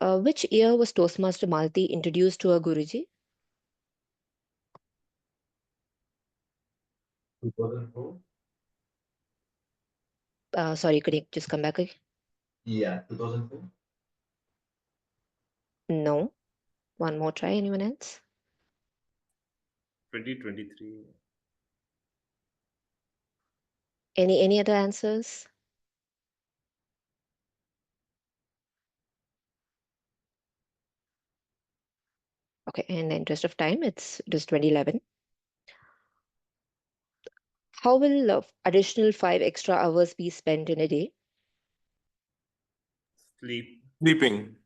Which year was Toastmaster Malti introduced to a Guruji? 2004. Sorry, could you just come back again? Yeah, 2004. No. One more try. Anyone else? 2023. Any other answers? Okay, in the interest of time, it is 2011. How will additional 5 extra hours be spent in a day? Sleeping.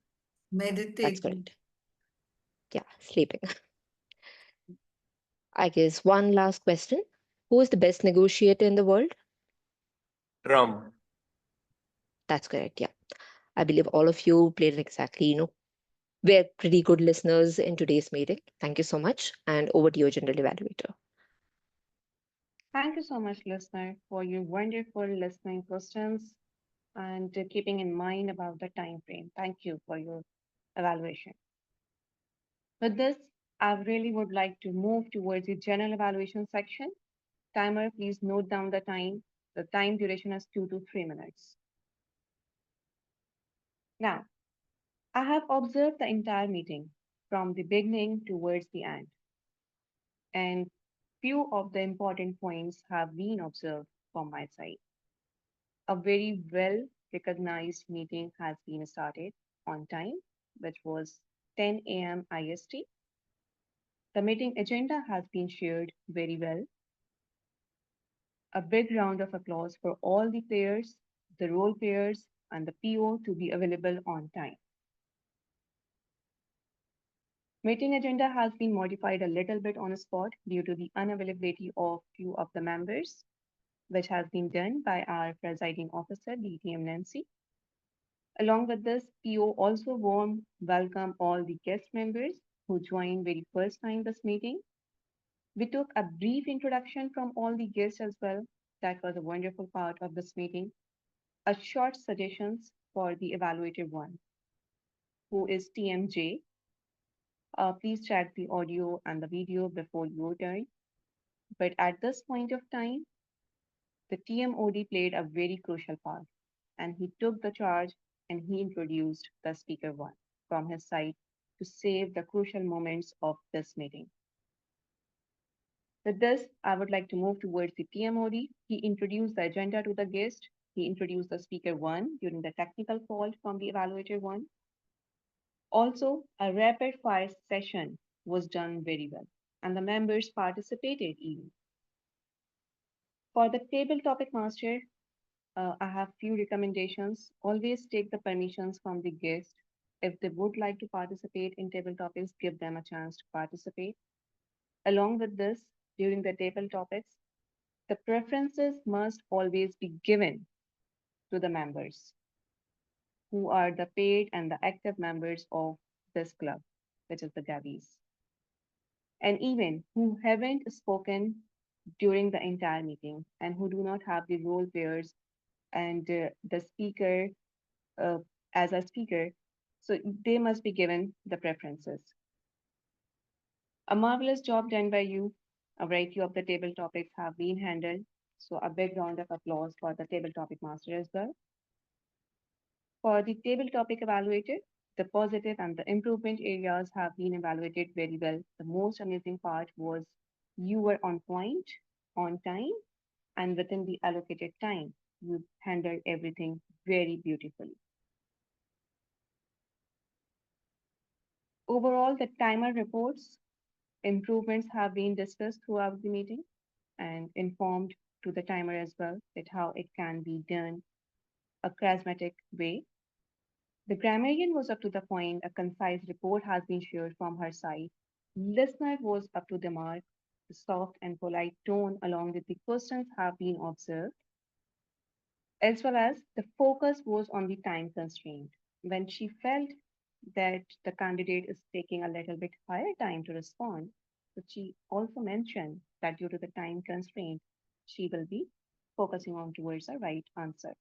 Meditating. That's correct. Yeah, sleeping. I guess one last question. Who is the best negotiator in the world? Trump. That's correct, yeah. I believe all of you played exactly, we're pretty good listeners in today's meeting. Thank you so much. And over to your general evaluator. Thank you so much, listener, for your wonderful listening questions and keeping in mind about the time frame. Thank you for your evaluation. With this, I really would like to move towards the general evaluation section. Timer, please note down the time. The time duration is 2 to 3 minutes. Now, I have observed the entire meeting from the beginning towards the end, and few of the important points have been observed from my side. A very well recognized meeting has been started on time, which was 10 a.m. IST. The meeting agenda has been shared very well. A big round of applause for all the players, the role players, and the PO to be available on time. Meeting agenda has been modified a little bit on the spot due to the unavailability of few of the members, which has been done by our presiding officer, DTM Nancy. Along with this, PO also warm welcome all the guest members who joined very first time this meeting. We took a brief introduction from all the guests as well. That was a wonderful part of this meeting. A short suggestions for the evaluator one, who is TMJ. Please check the audio and the video before your turn. But at this point of time, the TMOD played a very crucial part, and he took the charge and he introduced the speaker one from his side to save the crucial moments of this meeting. With this, I would like to move towards the TMOD. He introduced the agenda to the guest. He introduced the speaker one during the technical fault from the evaluator one. Also, a rapid fire session was done very well, and the members participated even. For the table topic master, I have few recommendations. Always take the permissions from the guest. If they would like to participate in table topics, give them a chance to participate. Along with this, during the table topics, the preferences must always be given to the members who are the paid and the active members of this club, which is the Gabbys, and even who haven't spoken during the entire meeting and who do not have the role players and the speaker as a speaker. So they must be given the preferences. A marvelous job done by you. A variety of the table topics have been handled. So a big round of applause for the table topic master as well. For the table topic evaluator, the positive and the improvement areas have been evaluated very well. The most amazing part was you were on point, on time, and within the allocated time. You handled everything very beautifully. Overall, the timer reports improvements have been discussed throughout the meeting and informed to the timer as well that how it can be done a charismatic way. The grammarian was up to the point, a concise report has been shared from her side. Listener was up to the mark. The soft and polite tone along with the questions have been observed, as well as the focus was on the time constraint. When she felt that the candidate is taking a little bit higher time to respond, but she also mentioned that due to the time constraint, she will be focusing on towards the right answer.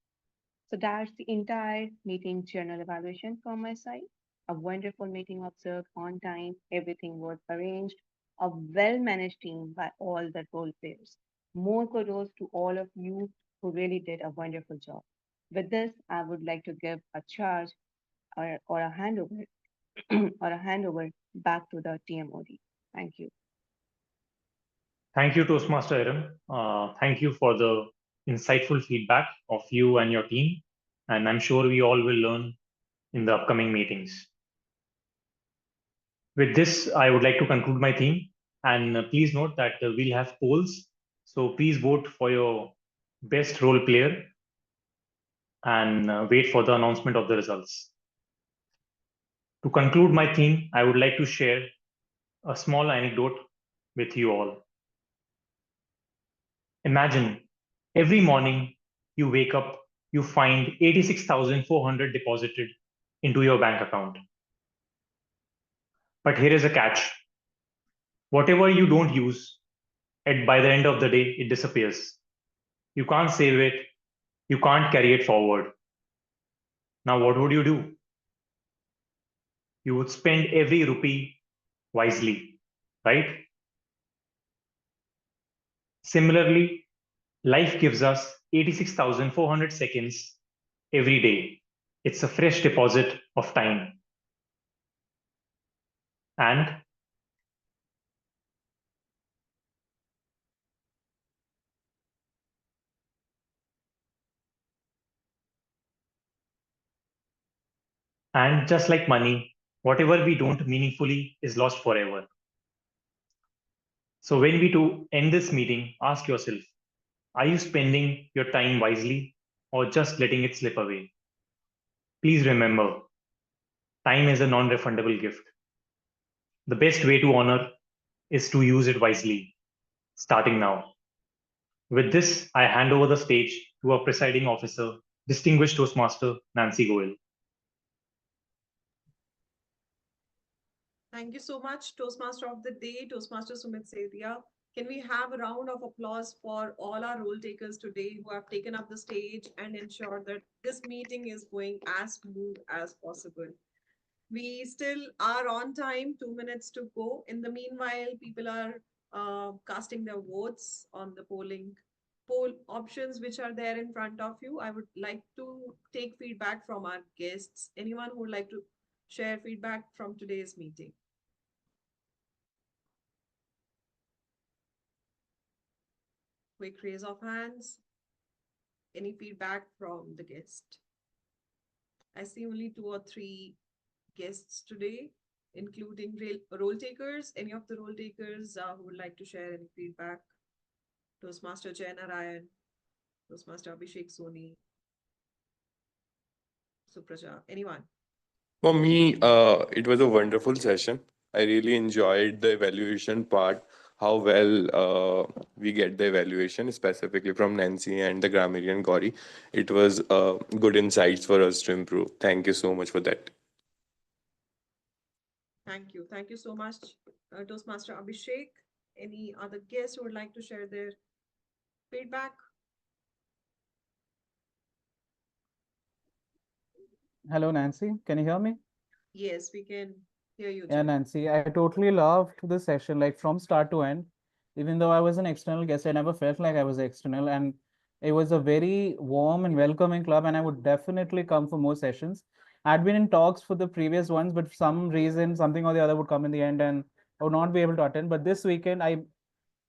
So that's the entire meeting journal evaluation from my side. A wonderful meeting observed on time. Everything was arranged. A well-managed team by all the role players. More kudos to all of you who really did a wonderful job. With this, I would like to give a charge or a handover or a handover back to the TMOD. Thank you. Thank you, Toastmaster Erum. Thank you for the insightful feedback of you and your team. And I'm sure we all will learn in the upcoming meetings. With this, I would like to conclude my theme. And please note that we'll have polls. So please vote for your best role player and wait for the announcement of the results. To conclude my theme, I would like to share a small anecdote with you all. Imagine every morning you wake up, you find 86,400 deposited into your bank account. But here is a catch. Whatever you don't use, by the end of the day, it disappears. You can't save it. You can't carry it forward. Now, what would you do? You would spend every rupee wisely, right? Similarly, life gives us 86,400 seconds every day. It's a fresh deposit of time. And just like money, whatever we don't meaningfully is lost forever. So when we to end this meeting, ask yourself, are you spending your time wisely or just letting it slip away? Please remember, time is a non-refundable gift. The best way to honor is to use it wisely, starting now. With this, I hand over the stage to our presiding officer, distinguished Toastmaster Nancy Goel. Thank you so much, Toastmaster of the Day, Toastmaster Sumit Sethia. Can we have a round of applause for all our role takers today who have taken up the stage and ensured that this meeting is going as smooth as possible? We still are on time, 2 minutes to go. In the meanwhile, people are casting their votes on the poll options which are there in front of you. I would like to take feedback from our guests. Anyone who would like to share feedback from today's meeting? Quick raise of hands. Any feedback from the guest? I see only 2 or 3 guests today, including role takers. Any of the role takers who would like to share any feedback? Toastmaster Jain, Narayan, Toastmaster Abhishek Soni, Supraja, anyone? For me, it was a wonderful session. I really enjoyed the evaluation part, how well we get the evaluation, specifically from Nancy and the grammarian Gauri. It was good insights for us to improve. Thank you so much for that. Thank you. Thank you so much, Toastmaster Abhishek. Any other guests who would like to share their feedback? Hello, Nancy. Can you hear me? Yes, we can hear you, Yeah, Jain. Nancy, I totally loved the session, like from start to end. Even though I was an external guest, I never felt like I was external. And it was a very warm and welcoming club, and I would definitely come for more sessions. I'd been in talks for the previous ones, but for some reason, something or the other would come in the end, and I would not be able to attend. But this weekend, I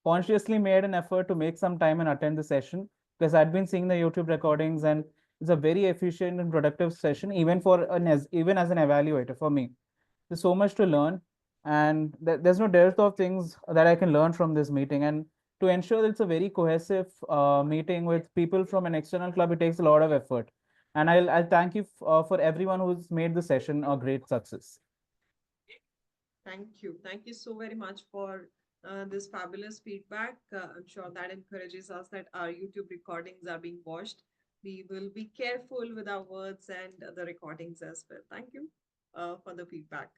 consciously made an effort to make some time and attend the session because I'd been seeing the YouTube recordings, and it's a very efficient and productive session, even for even as an evaluator for me. There's so much to learn, and there's no dearth of things that I can learn from this meeting. And to ensure that it's a very cohesive meeting with people from an external club, it takes a lot of effort. And I'll thank you for everyone who's made the session a great success. Thank you. Thank you so very much for this fabulous feedback. I'm sure that encourages us that our YouTube recordings are being watched. We will be careful with our words and the recordings as well. Thank you for the feedback.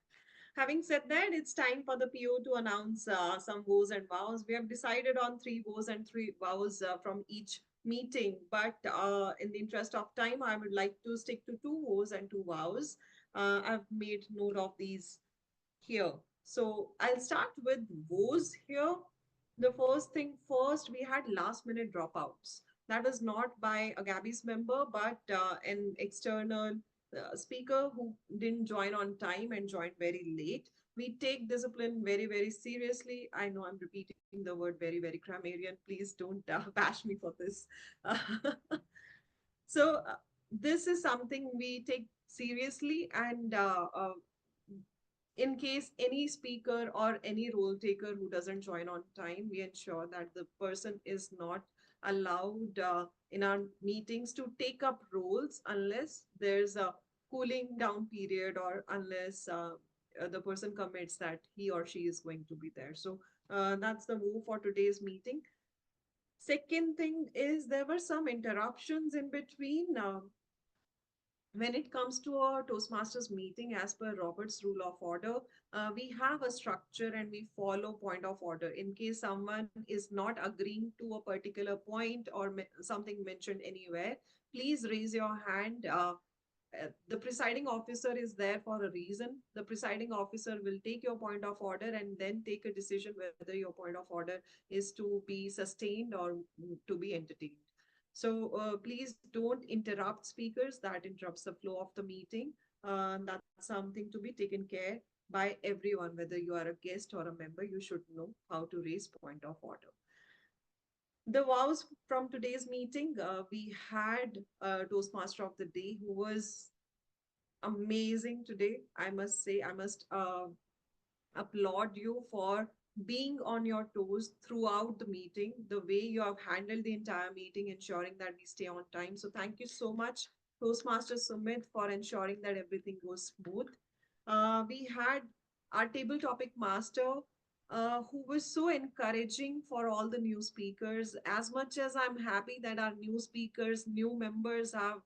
Having said that, it's time for the PO to announce some woes and vows. We have decided on 3 woes and 3 vows from each meeting, but in the interest of time, I would like to stick to 2 woes and 2 vows. I've made note of these here. So I'll start with woes here. The first thing first, we had last minute dropouts. That was not by a Gabbys member, but an external speaker who didn't join on time and joined very late. We take discipline very, very seriously. I know I'm repeating the word very, very grammarian. Please don't bash me for this. So this is something we take seriously, and in case any speaker or any role taker who doesn't join on time, we ensure that the person is not allowed in our meetings to take up roles unless there's a cooling down period or unless the person commits that he or she is going to be there. So that's the move for today's meeting. Second thing is there were some interruptions in between. When it comes to a Toastmasters meeting, as per Robert's Rule of Order, we have a structure and we follow point of order. In case someone is not agreeing to a particular point or something mentioned anywhere, please raise your hand. The presiding officer is there for a reason. The presiding officer will take your point of order and then take a decision whether your point of order is to be sustained or to be entertained. So please don't interrupt speakers. That interrupts the flow of the meeting. That's something to be taken care by everyone, whether you are a guest or a member. You should know how to raise point of order. The vows from today's meeting, we had a Toastmaster of the Day who was amazing today. I must say, I must applaud you for being on your toes throughout the meeting, the way you have handled the entire meeting, ensuring that we stay on time. So thank you so much, Toastmaster Sumit, for ensuring that everything goes smooth. We had our table topic master, who was so encouraging for all the new speakers. As much as I'm happy that our new speakers, new members have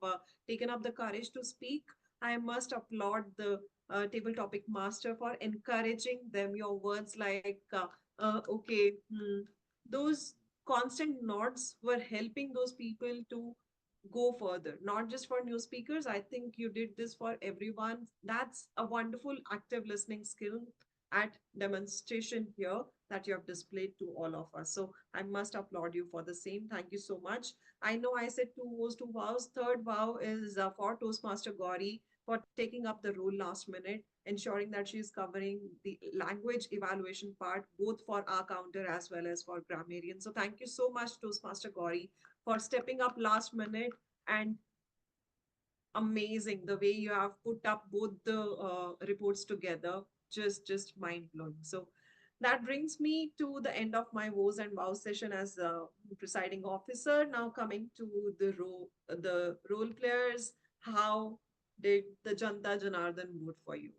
taken up the courage to speak, I must applaud the table topic master for encouraging them. Your words like, okay, those constant nods were helping those people to go further, not just for new speakers. I think you did this for everyone. That's a wonderful active listening skill at demonstration here that you have displayed to all of us. So I must applaud you for the same. Thank you so much. I know I said 2 vows, 2 vows. Third vow is for Toastmaster Gauri for taking up the role last minute, ensuring that she is covering the language evaluation part, both for our counter as well as for Grammarian. So thank you so much, Toastmaster Gauri, for stepping up last minute, and amazing the way you have put up both the reports together. Just mind-blowing. So that brings me to the end of my woes and vows session as a presiding officer. Now coming to the role players. How did the Janta Janardhan vote for you?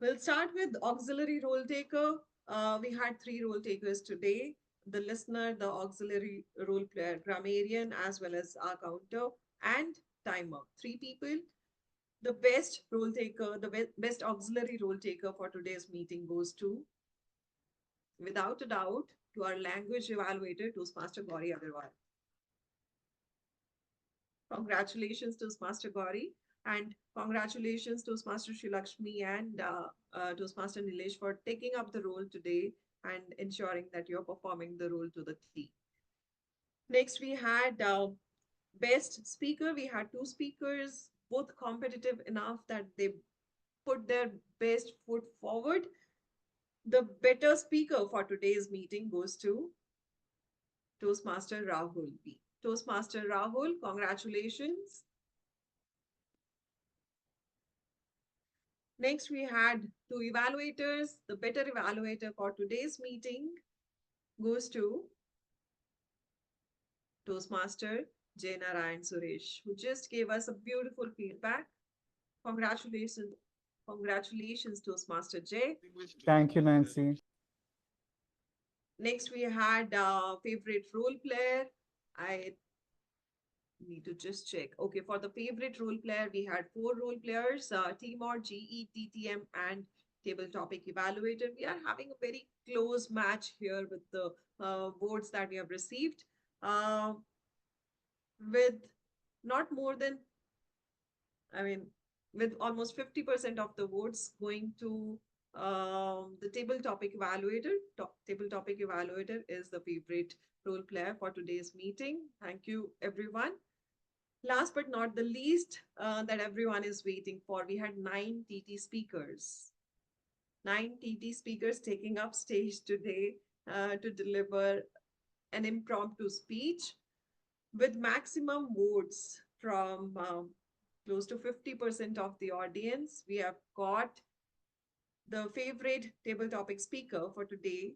We'll start with auxiliary role taker. We had 3 role takers today: the listener, the auxiliary role player, Grammarian, as well as our counter and timer. 3 people. The best role taker, the best auxiliary role taker for today's meeting goes to, without a doubt, to our language evaluator, Toastmaster Gauri Aggarwal. Congratulations, Toastmaster Gauri, and congratulations, Toastmaster Sri Lakshmi and Toastmaster Nilesh, for taking up the role today and ensuring that you're performing the role to the T. Next, we had best speaker. We had 2 speakers, both competitive enough that they put their best foot forward. The better speaker for today's meeting goes to Toastmaster Rahul V. Toastmaster Rahul, congratulations. Next, we had two evaluators. The better evaluator for today's meeting goes to Toastmaster Jain, Narayan, Suresh, who just gave us a beautiful feedback. Congratulations, congratulations, Toastmaster Jay. Thank you, Nancy. Next, we had favorite role player. I need to just check. Okay, for the favorite role player, we had 4 role players, TMOD, GE, TTM, and table topic evaluator. We are having a very close match here with the votes that we have received. With not more than, with almost 50% of the votes going to the table topic evaluator. Table topic evaluator is the favorite role player for today's meeting. Thank you, everyone. Last but not the least, that everyone is waiting for, we had 9 TT speakers. 9 TT speakers taking up stage today to deliver an impromptu speech with maximum votes from close to 50% of the audience. We have got the favorite table topic speaker for today,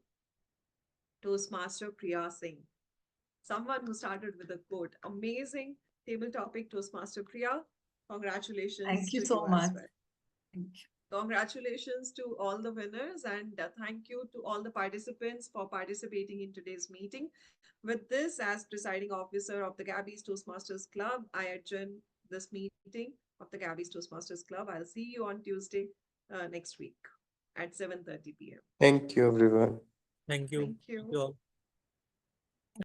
Toastmaster Priya Singh. Someone who started with a quote. Amazing table topic, Toastmaster Priya. Congratulations. Thank you to so as much. well. Thank you. Congratulations to all the winners, and thank you to all the participants for participating in today's meeting. With this, as presiding officer of the Gabbys Toastmasters Club, I adjourn this meeting of the Gabbys Toastmasters Club. I'll see you on Tuesday next week at 7:30 p.m. Thank you, everyone. Thank you. Thank you. Thank you all.